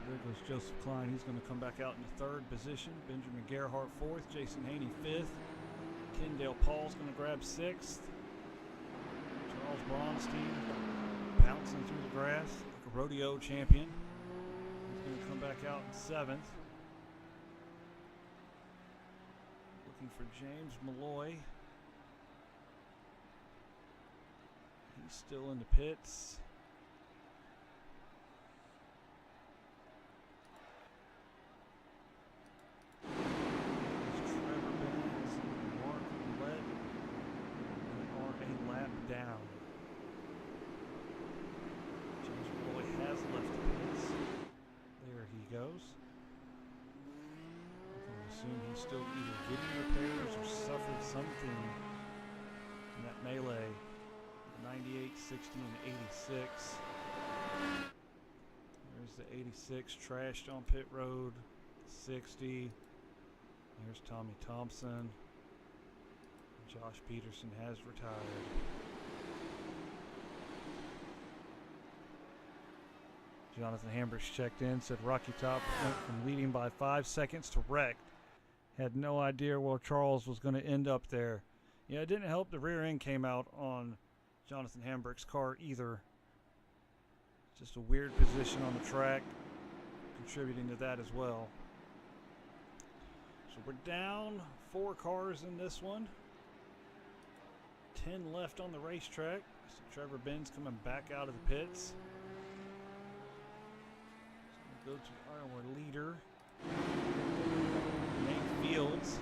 There goes Joseph Klein. He's going to come back out in the third position. Benjamin Gerhardt fourth. Jason Haney fifth. Kendall Paul's going to grab sixth. Charles Braunstein bouncing through the grass like a rodeo champion. He's going to come back out in seventh. Looking for James Malloy. He's still in the pits. Down. James Malloy has left the pits. There he goes. I can assume he's still either getting repairs or suffered something in that melee. 98, 60, and 86. There's the 86 trashed on pit road. 60. There's Tommy Thompson. Josh Peterson has retired. Jonathan Hambrick checked in, said Rocky Top went from leading by 5 seconds to wrecked. Had no idea where Charles was going to end up there. Yeah, it didn't help the rear end came out on Jonathan Hambrick's car either. Just a weird position on the track, contributing to that as well. So we're down 4 cars in this one. 10 left on the racetrack. So Trevor Benz coming back out of the pits. So we'll go to our leader, Nate Fields.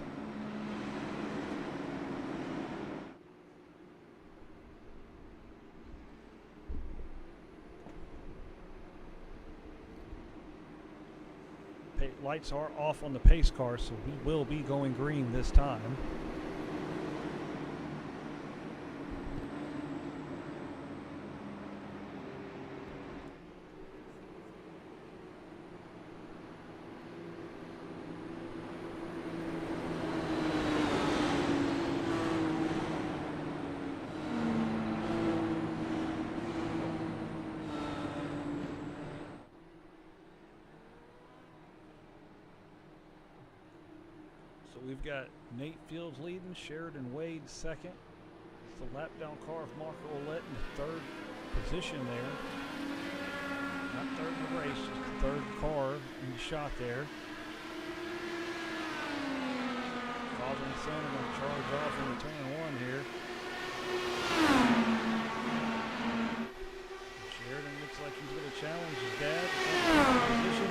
Lights are off on the pace car, so we will be going green this time. We've got Nate Fields leading, Sheridan Wade second. It's the lap down car of Marco Ouellette in the third position there. Not third in the race, just the third car in the shot there. Father and son are going to charge off into turn one here. Sheridan looks like he's going to challenge his dad to position.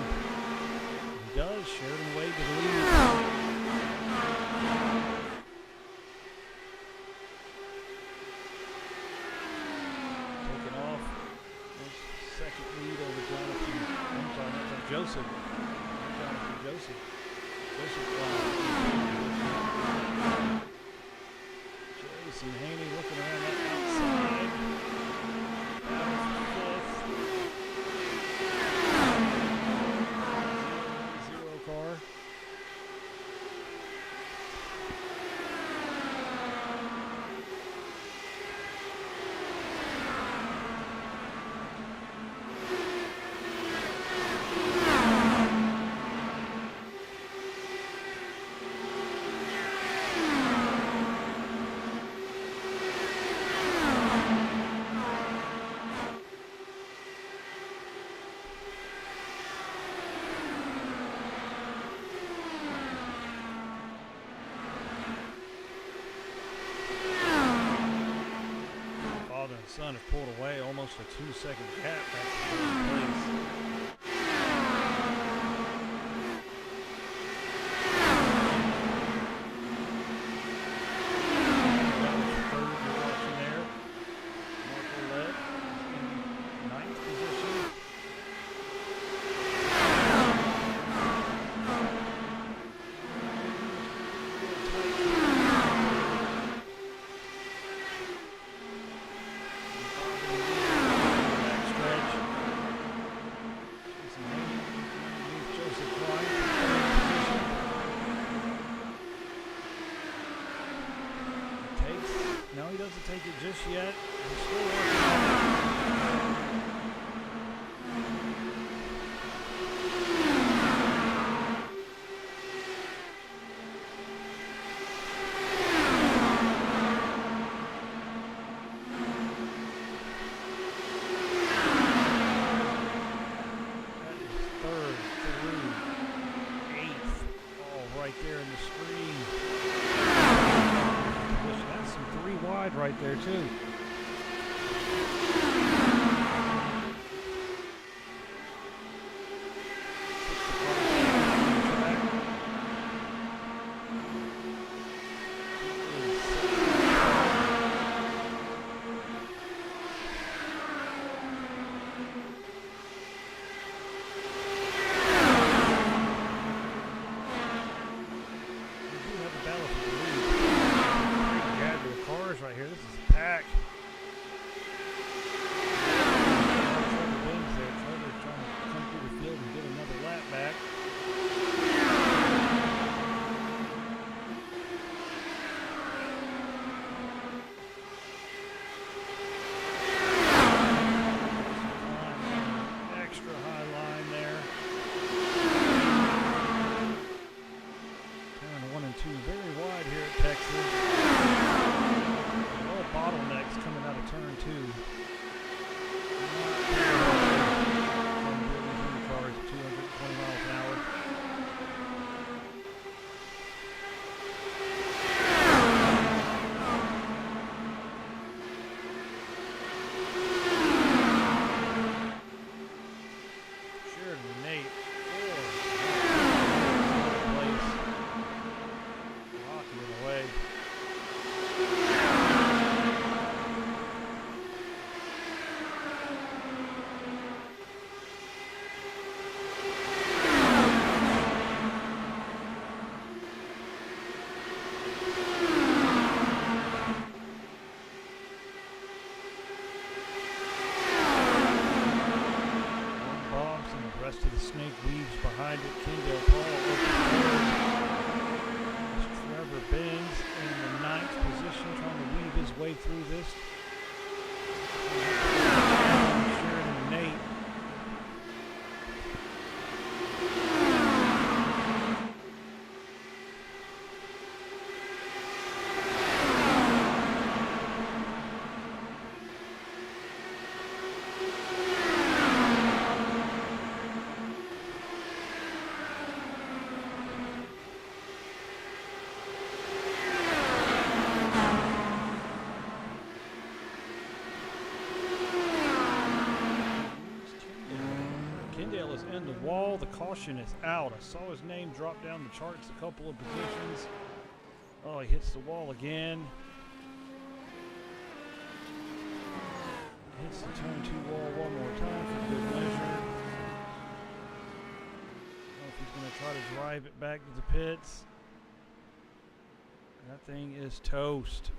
He does. Sheridan Wade to the lead. Taking off. Second lead over Jonathan. Joseph Jason Haney looking around that outside. Battle for fifth. Zero car. Father and son have pulled away almost a 2-second gap back to first place. No, he doesn't take it just yet. He's still working on it. That is third through eighth. All right there in the screen. That's some 3 wide right there too. Right here, this is packed. Trevor trying to come through the field and get another lap back. Extra high line there. Turn 1 and 2 very wide here at Texas. Bottlenecks coming out of turn 2. Cars at 220 miles an hour. Sheridan and Nate, 4. Place. Rocky in the way. The rest of the snake weaves behind it. Kendall Paul opens Trevor Benz in the 9th position, trying to weave his way through this. Sheridan and Nate. Kendall is in the wall. The caution is out. I saw his name drop down the charts a couple of positions. Oh, he hits the wall again. Hits the turn 2 wall one more time for good measure. I don't know if he's going to try to drive it back to the pits. That thing is toast.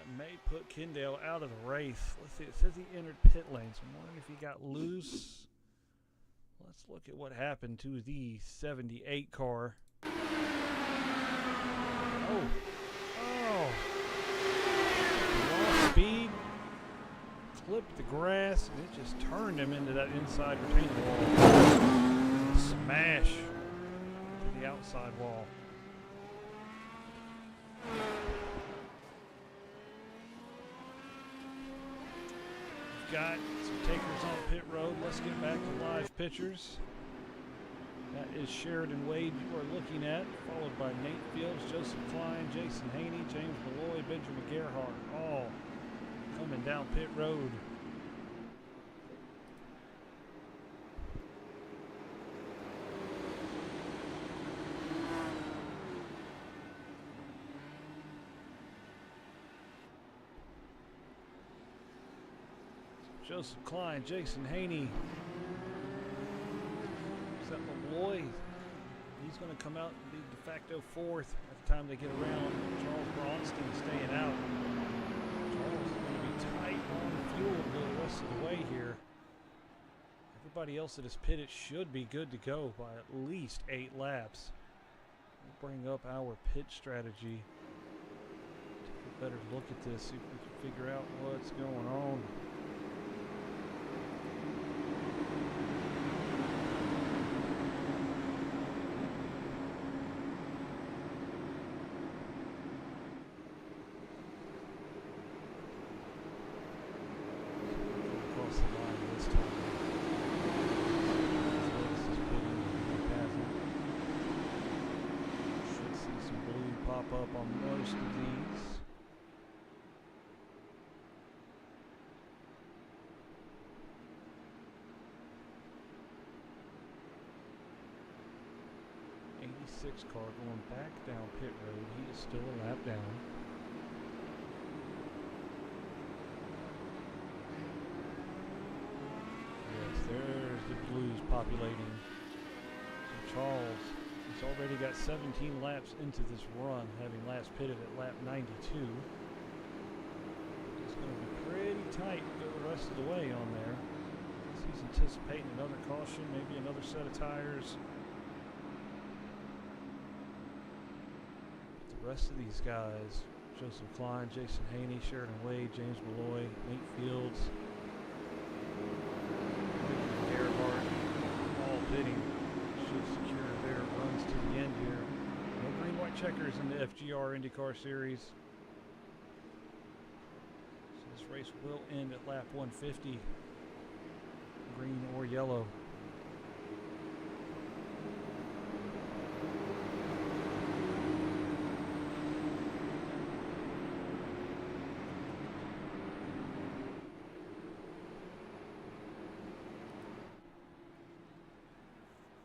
That may put Kendall out of the race. Let's see, it says he entered pit lane, so I'm wondering if he got loose. Let's look at what happened to the 78 car. Oh. Lost speed, clipped the grass, and it just turned him into that inside retaining wall. Smash to the outside wall. We've got some takers on pit road. Let's get back to live pictures. That is Sheridan Wade you are looking at, followed by Nate Fields, Joseph Klein, Jason Haney, James Malloy, Benjamin Gerhardt, all coming down pit road. Joseph Klein, Jason Haney. Is that Malloy? He's going to come out and be de facto fourth by the time they get around. Charles Bronstein staying out. Charles is going to be tight on fuel the rest of the way here. Everybody else that is pitted should be good to go by at least 8 laps. We'll bring up our pit strategy. Take a better look at this, see if we can figure out what's going on. Pop up on most of these. '86 car going back down pit road. He is still a lap down. Yes, there's the blues populating. So Charles. He's already got 17 laps into this run, having last pitted at lap 92. It's going to be pretty tight to go the rest of the way on there. He's anticipating another caution, maybe another set of tires. The rest of these guys, Joseph Klein, Jason Haney, Sheridan Wade, James Malloy, Nate Fields, Gerhardt, all pitting. Secure their runs to the end here. No green white checkers in the FGR IndyCar series. So this race will end at lap 150. Green or yellow.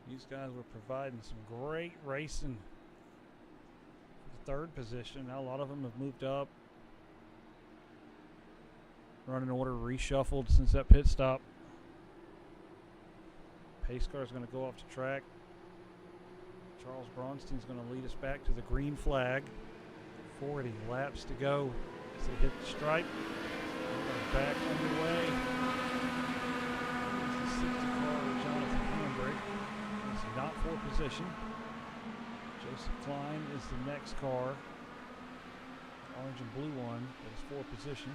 These guys were providing some great racing for the 3rd position. Now a lot of them have moved up. Running order reshuffled since that pit stop. Pace car is going to go off the track. Charles Bronstein is going to lead us back to the green flag. 40 laps to go as they hit the stripe. Back underway. There's the 60 car with Jonathan Hambrick. Not for position. Joseph Klein is the next car. Orange and blue one that is for position.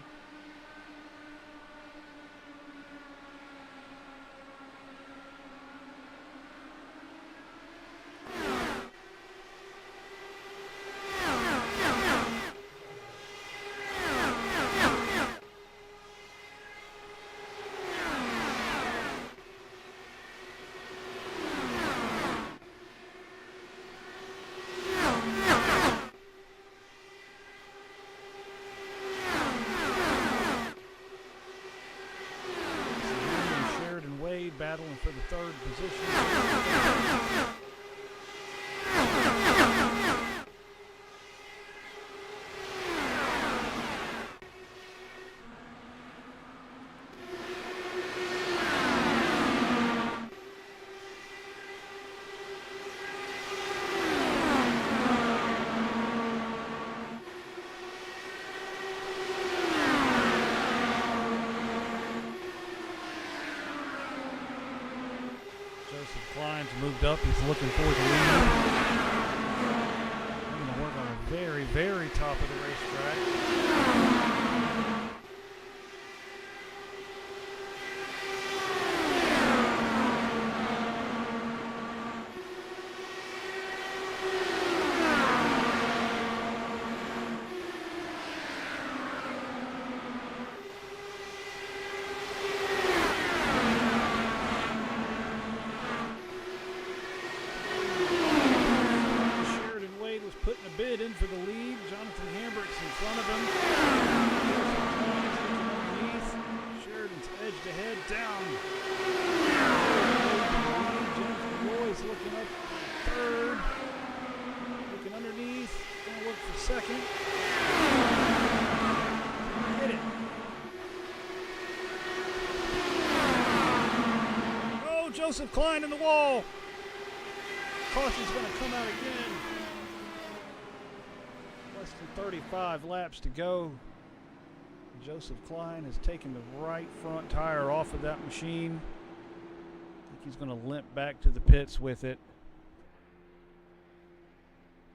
Battling for the 3rd position. up. He's looking for the lead. They're going to work on the very, very top of the racetrack. Putting a bid in for the lead. Jonathan Hambrick's in front of him. Underneath. Sheridan's edged ahead, down. James Malloy's looking up third. Looking underneath. Going to look for second. Hit it. Oh, Joseph Klein in the wall. Caution's going to come out again. Less than 35 laps to go. Joseph Klein has taken the right front tire off of that machine. I think he's going to limp back to the pits with it.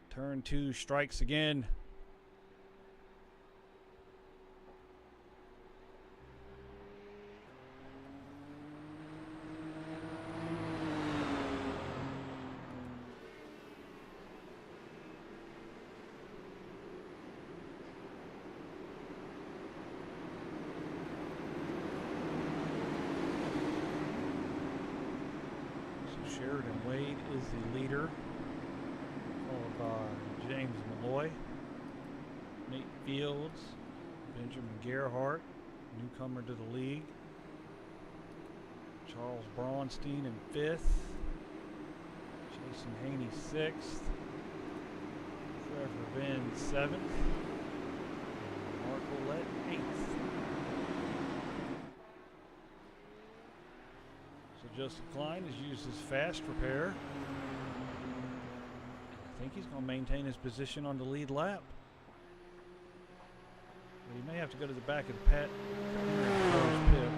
Turn 2 strikes again. Sheridan Wade is the leader, followed by James Malloy, Nate Fields, Benjamin Gerhardt, newcomer to the league, Charles Braunstein in 5th, Jason Haney 6th, Trevor Venn 7th, and Mark Ouellette 8th. Joseph Klein has used his fast repair. I think he's going to maintain his position on the lead lap. But he may have to go to the back of the pit.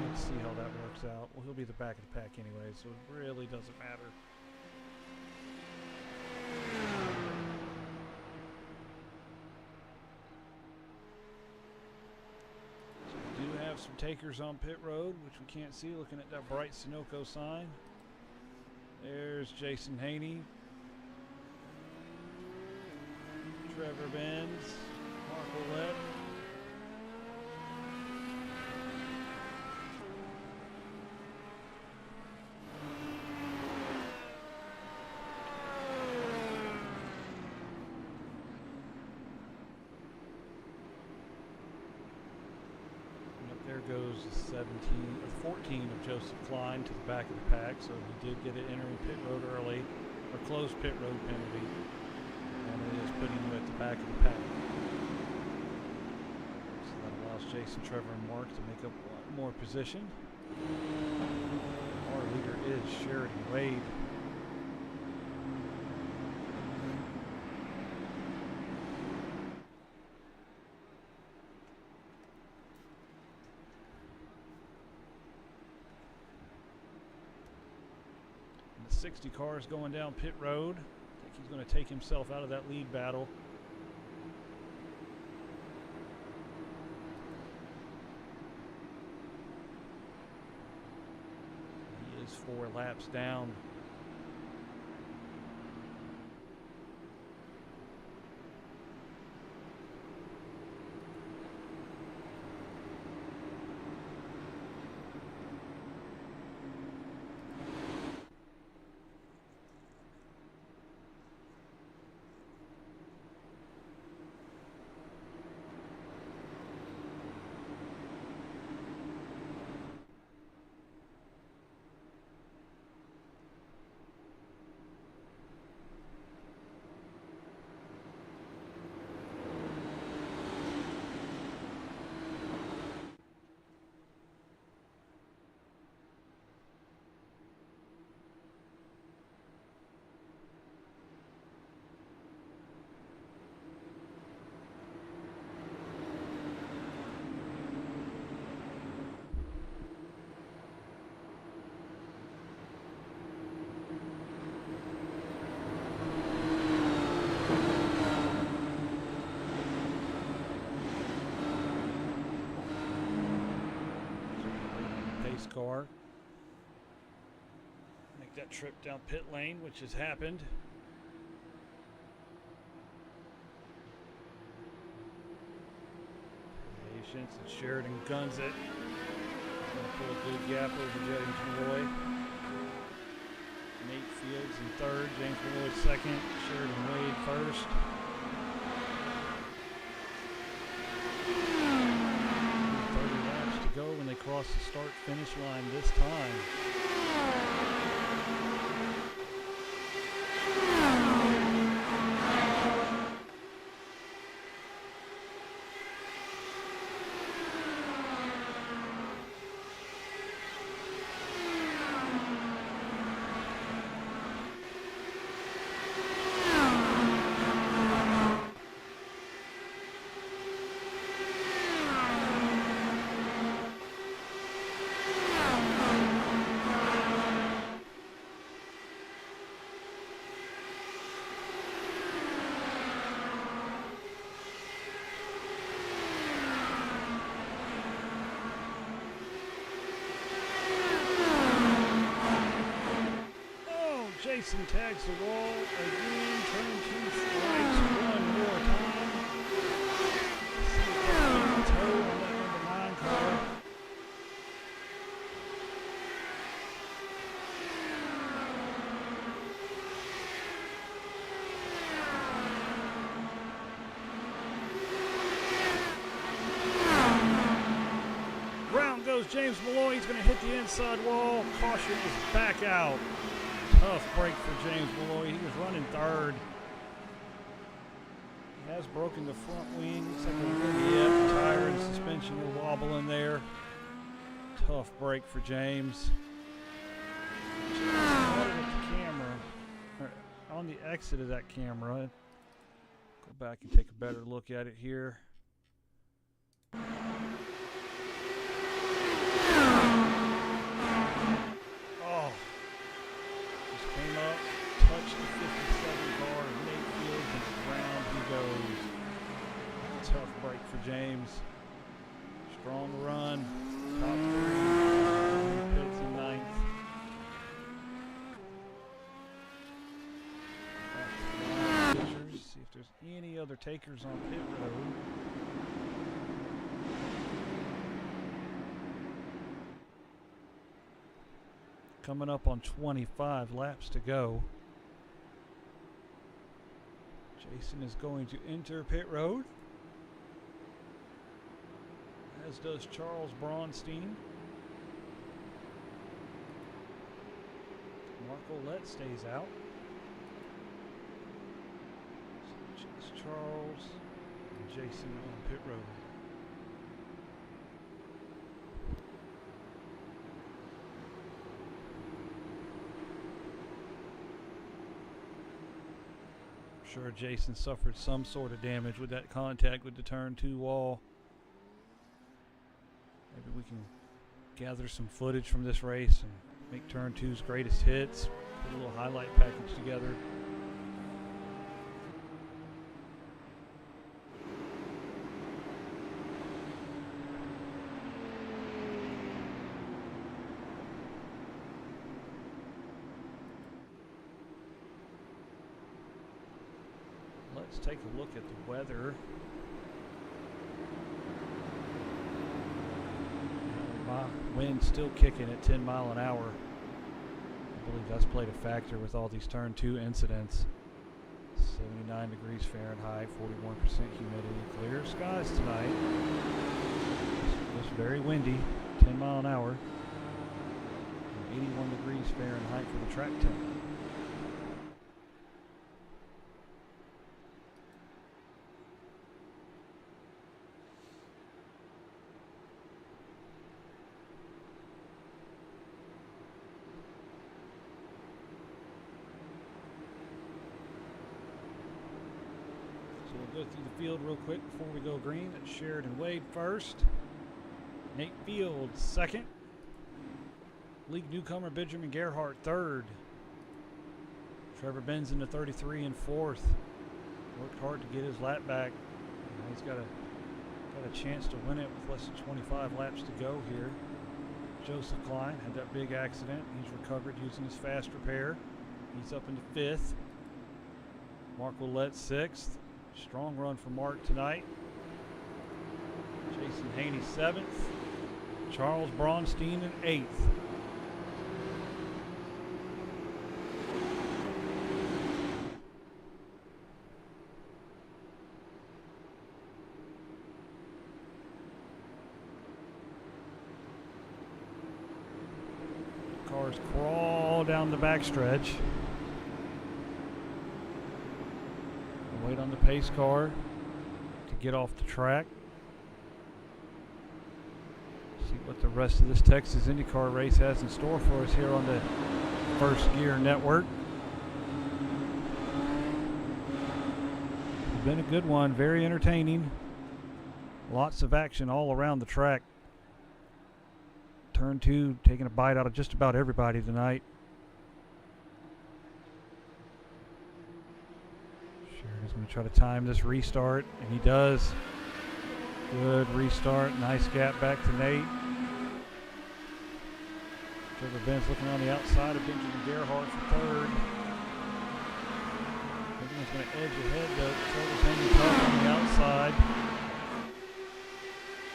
Let's see how that works out. Well, he'll be the back of the pack anyway, so it really doesn't matter. Some takers on pit road, which we can't see looking at that bright Sunoco sign. There's Jason Haney, Trevor Benz, Mark Ouellette. Goes 17 or 14 of Joseph Klein to the back of the pack, so he did get it entering pit road early, or closed pit road penalty, and it is putting him at the back of the pack. So that allows Jason, Trevor, and Mark to make up one more position. Our leader is Sheridan Wade. The 60 cars going down pit road. I think he's going to take himself out of that lead battle. He is 4 laps down. car. Make that trip down pit lane, which has happened. Patience, and Sheridan guns it. Gonna pull a good gap over James Malloy. Nate Fields in third, James Malloy second, Sheridan Wade first. 30 laps to go when they cross the start-finish line this time. Jason tags the wall again, turn 2 strikes one more time. See if they can toe on that number 9 car. Round goes James Malloy. He's going to hit the inside wall. Caution is back out. Tough break for James Malloy. He was running third. He has broken the front wing. Looks like the tire and suspension are wobbling there. Tough break for James. Just started at the camera, or on the exit of that camera. Go back and take a better look at it here. Came up, touched the 57 car, and Nate Fields, and round he goes. Tough break for James. Strong run, top 3, pits in 9th. Pictures, see if there's any other takers on pit road. Coming up on 25 laps to go. Jason is going to enter pit road, as does Charles Braunstein. Mark Ouellette stays out. So it's Charles and Jason on pit road. Sure, Jason suffered some sort of damage with that contact with the turn 2 wall. Maybe we can gather some footage from this race and make turn 2's greatest hits, put a little highlight package together. Let's take a look at the weather. My wind's still kicking at 10 miles an hour. I believe that's played a factor with all these turn 2 incidents. 79 degrees Fahrenheit, 41% humidity, clear skies tonight. It's very windy, 10 miles an hour. And 81 degrees Fahrenheit for the track temp. So we'll go through the field real quick before we go green. That's Sheridan Wade first. Nate Fields second. League newcomer Benjamin Gerhardt third. Trevor Benz into 33 and fourth. Worked hard to get his lap back. He's got a chance to win it with less than 25 laps to go here. Joseph Klein had that big accident. He's recovered using his fast repair. He's up into 5th. Mark Willett 6th. Strong run for Mark tonight. Jason Haney 7th. Charles Braunstein in 8th. Cars crawl down the backstretch. Wait on the pace car to get off the track. See what the rest of this Texas IndyCar race has in store for us here on the First Gear Network. It's been a good one, very entertaining. Lots of action all around the track. Turn 2 taking a bite out of just about everybody tonight. Sheridan's going to try to time this restart, and he does. Good restart. Nice gap back to Nate. Trevor Benz looking on the outside of Benjamin Gerhardt for 3rd. Benjamin's going to edge ahead, though. Trevor's hanging tough on the outside.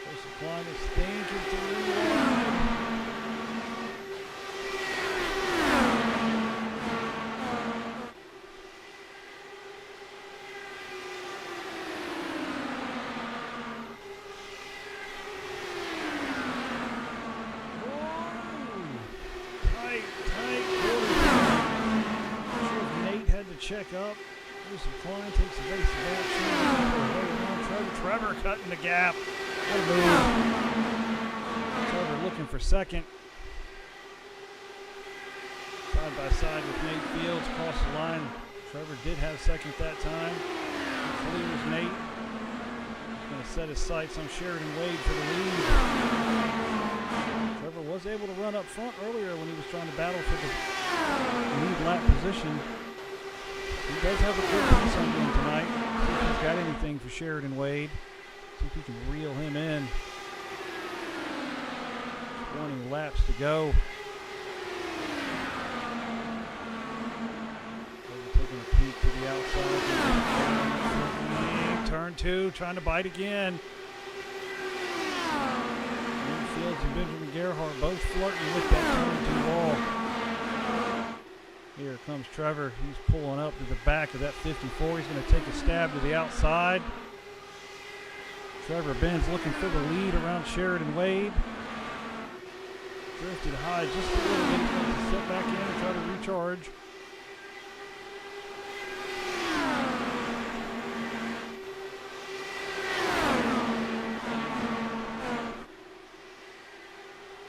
Joseph Klein is thinking 3 wide. Check up. Joseph Klein takes the base of action. Trevor cutting the gap. Good move. Trevor looking for 2nd. Side by side with Nate Fields across the line. Trevor did have 2nd that time. Clears Nate. He's going to set his sights on Sheridan Wade for the lead. Trevor was able to run up front earlier when he was trying to battle for the lead lap position. He does have a good piece on him tonight. See if he's got anything for Sheridan Wade. See if he can reel him in. 20 laps to go. Taking a peek to the outside. Turn 2, trying to bite again. Fields and Benjamin Gerhardt both flirting with that turn 2 wall. Here comes Trevor. He's pulling up to the back of that 54. He's going to take a stab to the outside. Trevor Benz looking for the lead around Sheridan Wade. Drifted high just a little bit. He's going to sit back in and try to recharge.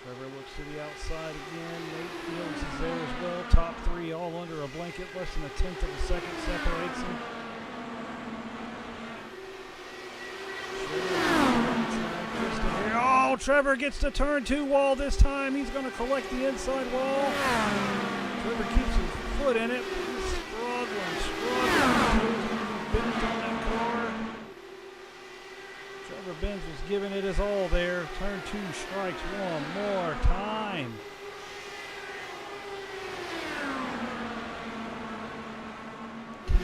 Trevor looks to the outside again. Nate Fields is there as well. Top 3 all under a blanket. Less than a 1/10 of a second separates them. Oh, Trevor gets to turn 2 wall this time. He's going to collect the inside wall. Trevor keeps his foot in it. He's struggling. Bent on that car. Trevor Benz was giving it his all there. Turn 2 strikes one more time.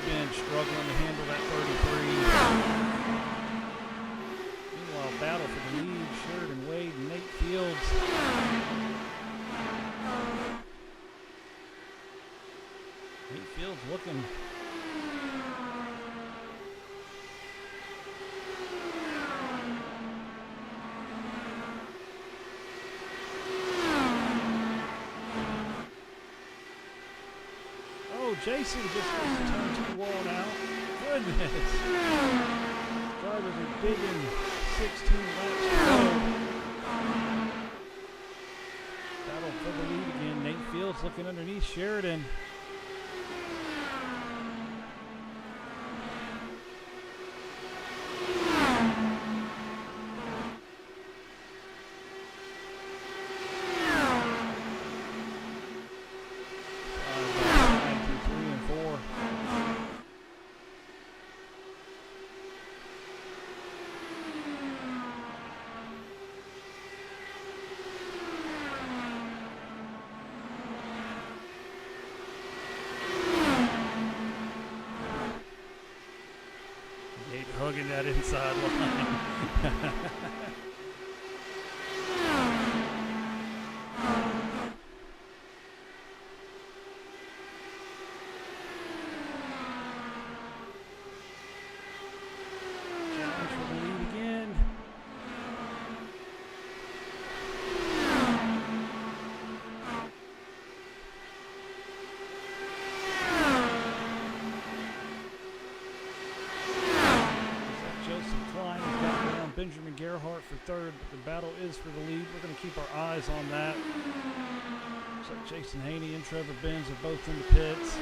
Benz struggling to handle that 33. Meanwhile, battle for the lead. Sheridan Wade and Nate Fields. Nate Fields looking. Jason just gets to turn 2 wall now. Goodness. Drivers are digging 16 laps to go. Battle for the lead again. Nate Fields looking underneath Sheridan. Nate hugging that inside line. Challenge for the lead again. Benjamin Gerhardt for third, but the battle is for the lead. We're going to keep our eyes on that. Looks like Jason Haney and Trevor Benz are both in the pits.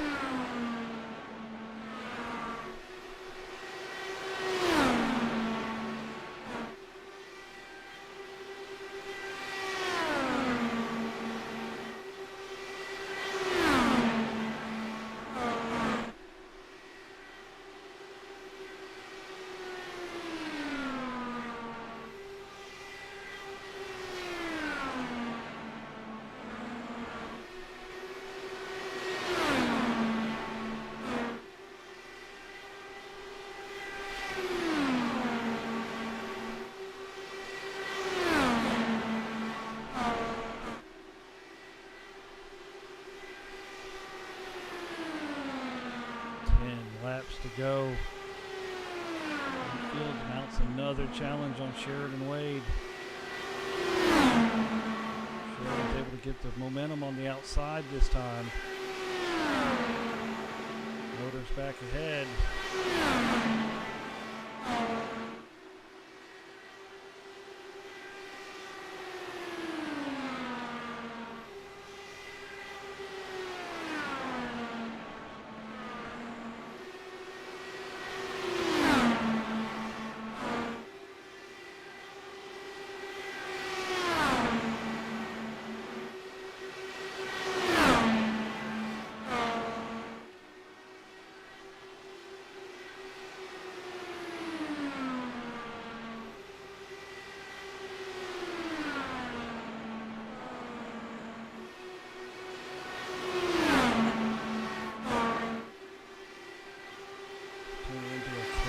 Laps to go. Field mounts another challenge on Sheridan Wade. Sheridan's able to get the momentum on the outside this time. Motors back ahead.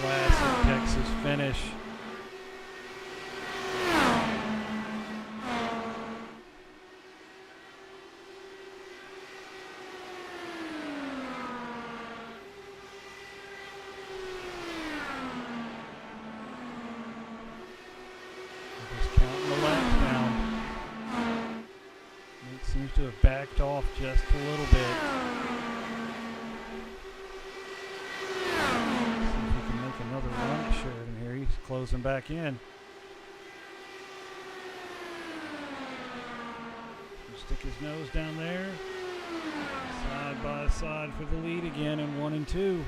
Classic Texas finish. Just counting the laps down. It seems to have backed off just a little bit. Another run at Sheridan here. He's closing back in. Stick his nose down there. Side by side for the lead again in 1 and 2.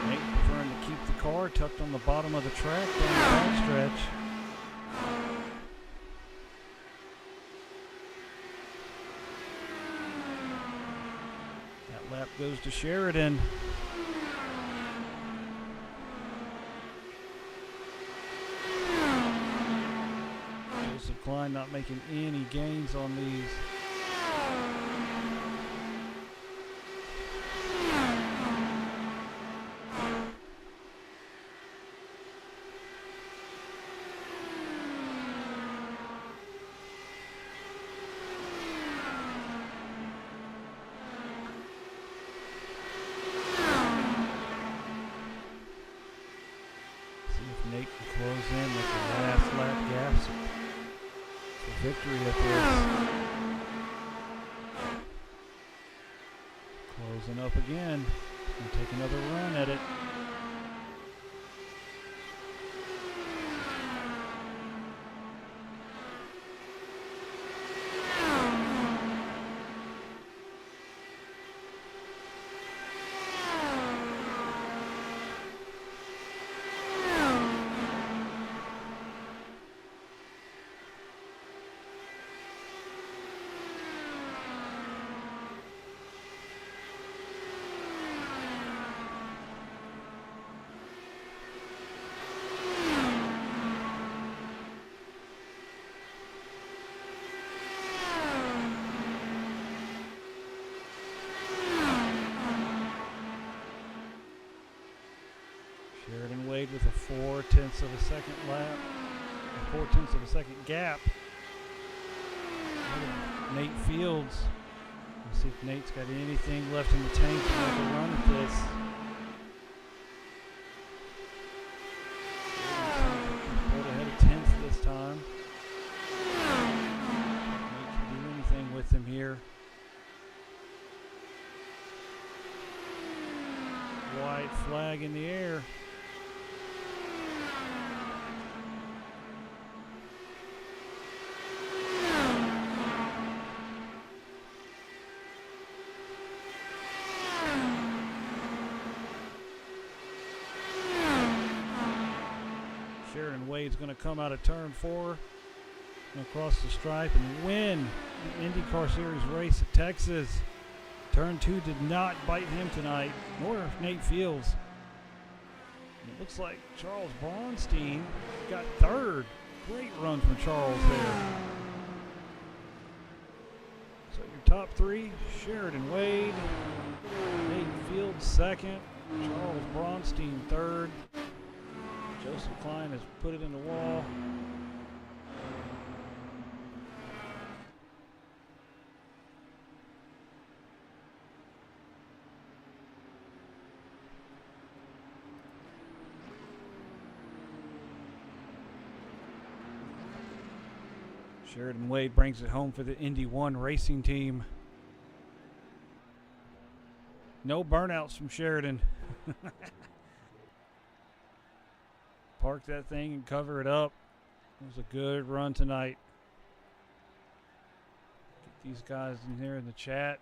Nate preferring to keep the car tucked on the bottom of the track down the backstretch. Lap goes to Sheridan. Joseph Klein not making any gains on these. Nate can close in with the last lap gas for victory at this. Closing up again and take another run at it. 4/10 of a second lap, 4/10 of a second gap. Nate Fields. Let's see if Nate's got anything left in the tank to make a run at this. Pulled ahead of 10th this time. Nate can do anything with him here. White flag in the air. Sheridan Wade's going to come out of turn 4 and across the stripe and win the IndyCar Series race at Texas. Turn 2 did not bite him tonight, nor Nate Fields. It looks like Charles Braunstein got 3rd. Great run from Charles there. So your top 3, Sheridan Wade, Nate Fields 2nd, Charles Braunstein 3rd. Joseph Klein has put it in the wall. Sheridan Wade brings it home for the Indy 1 racing team. No burnouts from Sheridan. Park that thing and cover it up. It was a good run tonight. Get these guys in here in the chat.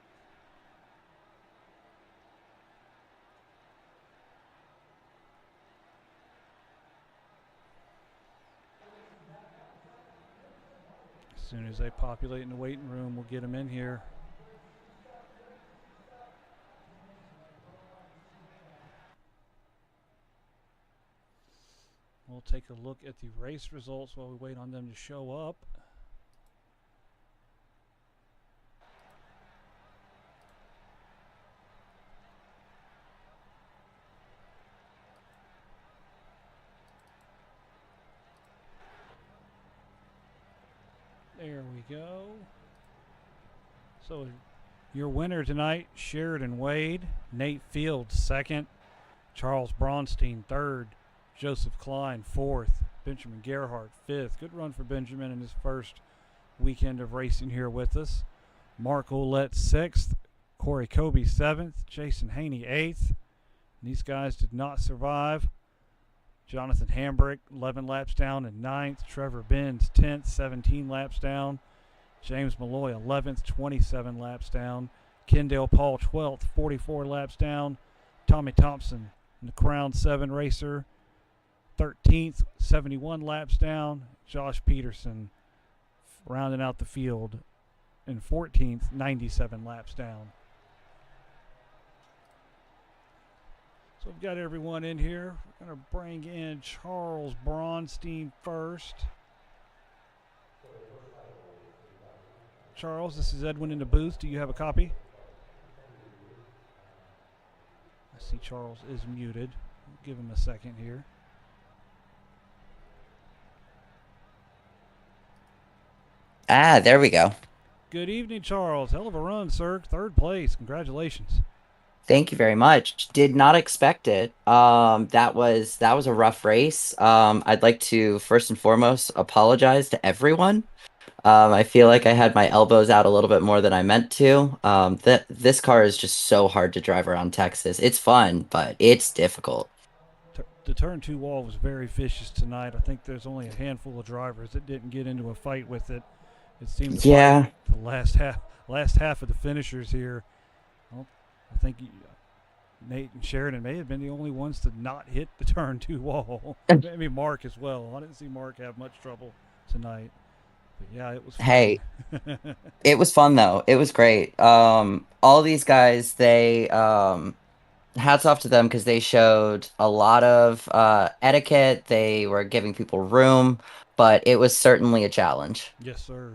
As soon as they populate in the waiting room, we'll get them in here. We'll take a look at the race results while we wait on them to show up. There we go. So your winner tonight, Sheridan Wade, Nate Fields 2nd, Charles Braunstein 3rd, Joseph Klein 4th, Benjamin Gerhardt 5th. Good run for Benjamin in his first weekend of racing here with us. Mark Ouellette 6th, Corey Kobe 7th, Jason Haney 8th. These guys did not survive. Jonathan Hambrick 11 laps down in 9th. Trevor Benz 10th, 17 laps down. James Malloy 11th, 27 laps down. Kendall Paul 12th, 44 laps down. Tommy Thompson, the Crown 7 racer, 13th, 71 laps down. Josh Peterson rounding out the field in 14th, 97 laps down. So we've got everyone in here. We're going to bring in Charles Braunstein first. Charles, this is Edwin in the booth. Do you have a copy? I see Charles is muted. Give him a second here. There we go. Good evening, Charles. Hell of a run, sir. 3rd place. Congratulations. Thank you very much. Did not expect it. That was a rough race. I'd like to first and foremost apologize to everyone. I feel like I had my elbows out a little bit more than I meant to. This car is just so hard to drive around Texas. It's fun, but it's difficult. The turn 2 wall was very vicious tonight. I think there's only a handful of drivers that didn't get into a fight with it. It seemed to fight the last half of the finishers here. Well, I think Nate and Sheridan may have been the only ones to not hit the turn 2 wall. Maybe Mark as well. I didn't see Mark have much trouble tonight. But yeah, it was fun. Hey, it was fun though. It was great. All these guys, they hats off to them because they showed a lot of etiquette. They were giving people room, but it was certainly a challenge. Yes, sir.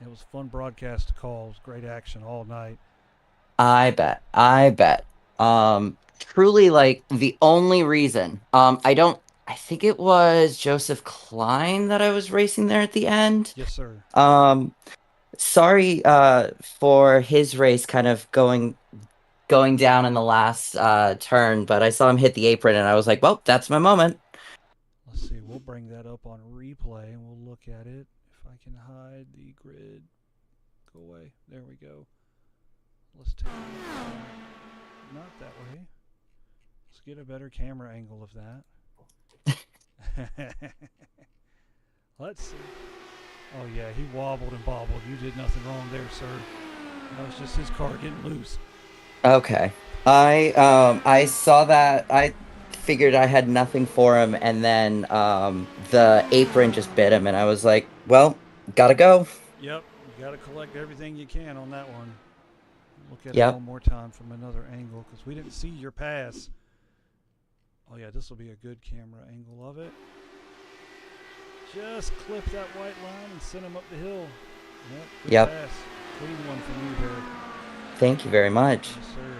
It was a fun broadcast to call. It was great action all night. I bet. Truly, like, the only reason, I don't I think it was Joseph Klein that I was racing there at the end. Yes, sir. Um, Sorry for his race kind of going down in the last turn, but I saw him hit the apron and I was like, well, that's my moment. Let's see. We'll bring that up on replay and we'll look at it. If I can hide the grid, go away. There we go. Let's take not that way. Let's get a better camera angle of that. Let's see. Oh yeah, he wobbled and bobbled. You did nothing wrong there, sir. That was just his car getting loose. Okay. I saw that. I figured I had nothing for him, and then the apron just bit him, and I was like, well, gotta go. Yep, you got to collect everything you can on that one. Look at it Yep. one more time from another angle because we didn't see your pass. Oh yeah, this will be a good camera angle of it. Just clip that white line and send him up the hill. Yep, good Yep. pass. Clean one from you there. Thank you very much. Yes, sir.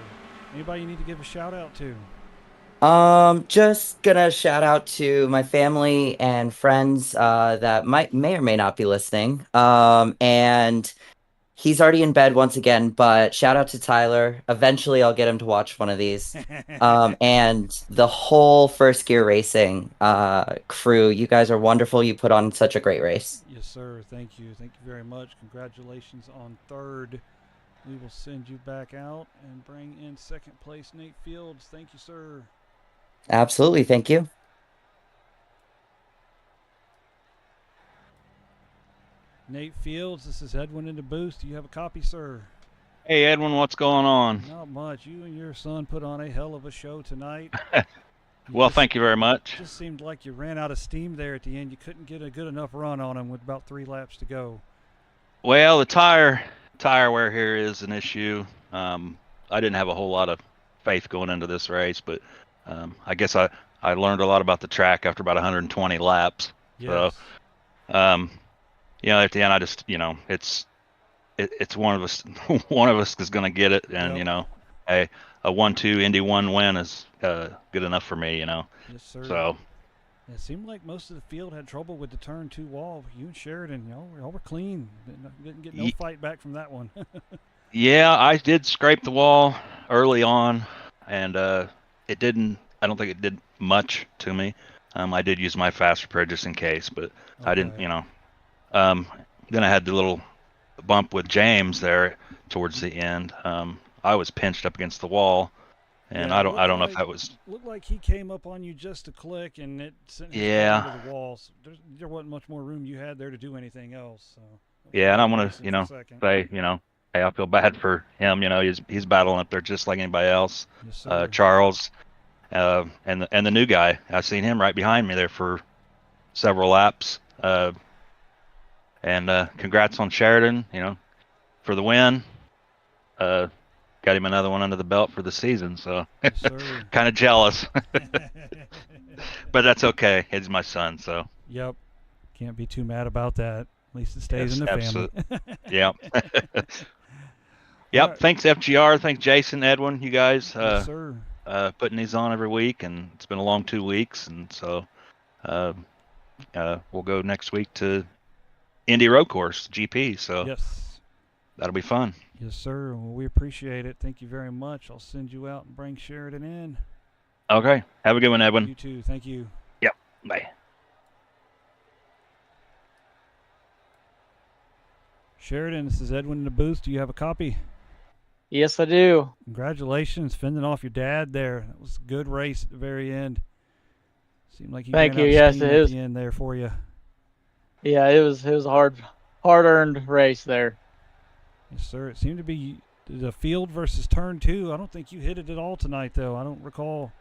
Anybody you need to give a shout out to? Just gonna shout out to my family and friends that may or may not be listening. And he's already in bed once again, but shout out to Tyler. Eventually I'll get him to watch one of these. And the whole First Gear Racing crew, you guys are wonderful. You put on such a great race. Yes, sir. Thank you. Thank you very much. Congratulations on third. We will send you back out and bring in second place Nate Fields. Thank you, sir. Absolutely, thank you. Nate Fields, this is Edwin in the booth. Do you have a copy, sir? Hey Edwin, what's going on? Not much. You and your son put on a hell of a show tonight. Well, thank you very much. Just seemed like you ran out of steam there at the end. You couldn't get a good enough run on him with about 3 laps to go. Well, the tire wear here is an issue. I didn't have a whole lot of faith going into this race, but I guess I learned a lot about the track after about 120 laps. Yes. So, at the end, I just, it's one of us. One of us is going to get it, and Yep. a 1-2 Indy 1 win is good enough for me. Yes, sir. So It seemed like most of the field had trouble with the turn 2 wall. You and Sheridan, y'all were clean. Didn't get no Ye- fight back from that one. yeah, I did scrape the wall early on, and it didn't. I don't think it did much to me. I did use my fast repair just in case, but I didn't. Okay. Then I had the little bump with James there towards the end. I was pinched up against the wall, and Yeah, I it don't. looked I don't know if like that was. looked like he came up on you just a click, and it sent his car Yeah, into the wall. So there wasn't much more room you had there to do anything else. So yeah, and hopefully I you want racing to, for second. say, hey, I feel bad for him. He's battling up there just like anybody else. Yes, sir. Charles, and the new guy. I've seen him right behind me there for several laps. And congrats on Sheridan, for the win. Got him another one under the belt for the season, so Yes, sir. kind of jealous, but that's okay. He's my son, so Yep. Can't be too mad about that. At least it stays yes, in the family. absolutely. Yep. All Yep. right. Thanks FGR. Thanks Jason, Edwin, you guys, Yes, sir. putting these on every week, and it's been a long 2 weeks, and so we'll go next week to Indy Road Course GP, so Yes. that'll be fun. Yes, sir. Well, we appreciate it. Thank you very much. I'll send you out and bring Sheridan in. Okay. Have a good one, Edwin. You too. Thank you. Yep. Bye. Sheridan, this is Edwin in the booth. Do you have a copy? Yes, I do. Congratulations, fending off your dad there. That was a good race at the very end. Seemed like he Thank ran you. out of Yes, steam it at is. the end there for you. Yeah, it was a hard earned race there. Yes, sir. It seemed to be the field versus turn 2. I don't think you hit it at all tonight, though. I don't recall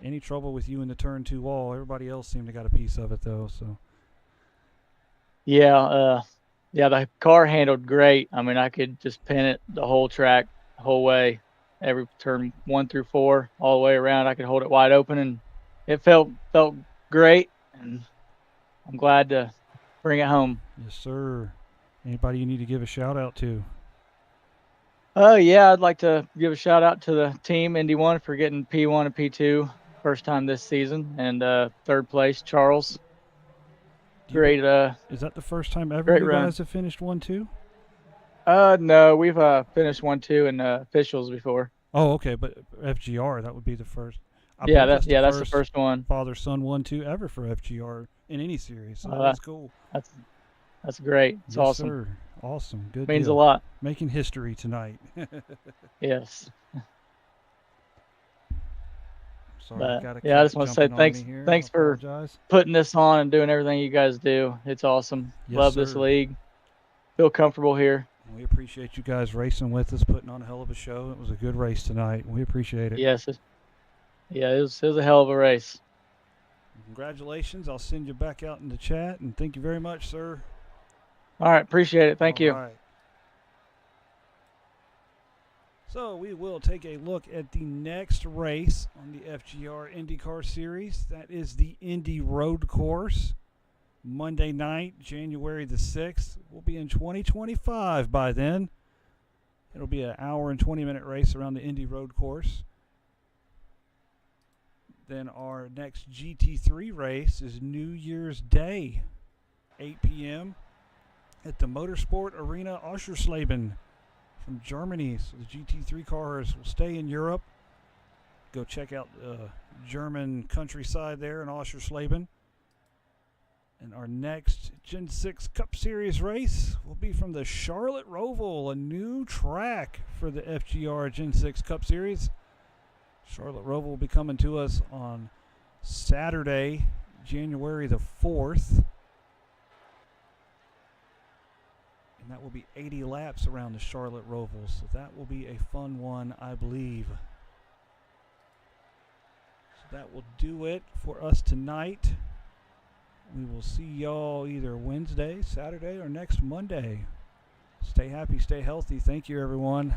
any trouble with you in the turn 2 wall. Everybody else seemed to got a piece of it, though. So Yeah, the car handled great. I mean, I could just pin it the whole track, the whole way, every turn 1 through 4, all the way around. I could hold it wide open, and it felt great. And I'm glad to bring it home. yes, sir. Anybody you need to give a shout out to? Oh yeah, I'd like to give a shout out to the team Indy One for getting P1 and P2. first time this season, and third place, Charles. Do you- Great. Is that the first time ever Great you run. guys have finished 1-2? No, we've finished 1-2 in officials before. Oh, okay, but FGR, that would be the first. I Yeah, believe that's the first one. father-son 1-2 ever for FGR in any series. So Oh, that's cool. That's great. It's Yes, awesome. sir. Awesome. Good Means deal. a lot. Making history tonight. Yes. Sorry, But, got a yeah, I cat just want to say jumping on me thanks. here. Thanks I for apologize. putting this on and doing everything you guys do. It's awesome. Yes, Love this sir. league. Feel comfortable here. We appreciate you guys racing with us, putting on a hell of a show. It was a good race tonight. We appreciate it. Yes. It was a hell of a race. Congratulations. I'll send you back out in the chat, and thank you very much, sir. All right. Appreciate it. Thank you. All right. So we will take a look at the next race on the FGR IndyCar Series. That is the Indy Road Course. Monday night, January the 6th. We'll be in 2025 by then. It'll be an hour and 20-minute race around the Indy Road Course. Then our next GT3 race is New Year's Day, 8 p.m. at the Motorsport Arena Oschersleben from Germany. So the GT3 cars will stay in Europe. Go check out the German countryside there in Oschersleben. And our next Gen 6 Cup Series race will be from the Charlotte Roval, a new track for the FGR Gen 6 Cup Series. Charlotte Roval will be coming to us on Saturday, January the 4th. And that will be 80 laps around the Charlotte Roval. So that will be a fun one, I believe. So that will do it for us tonight. We will see y'all either Wednesday, Saturday, or next Monday. Stay happy, stay healthy. Thank you, everyone.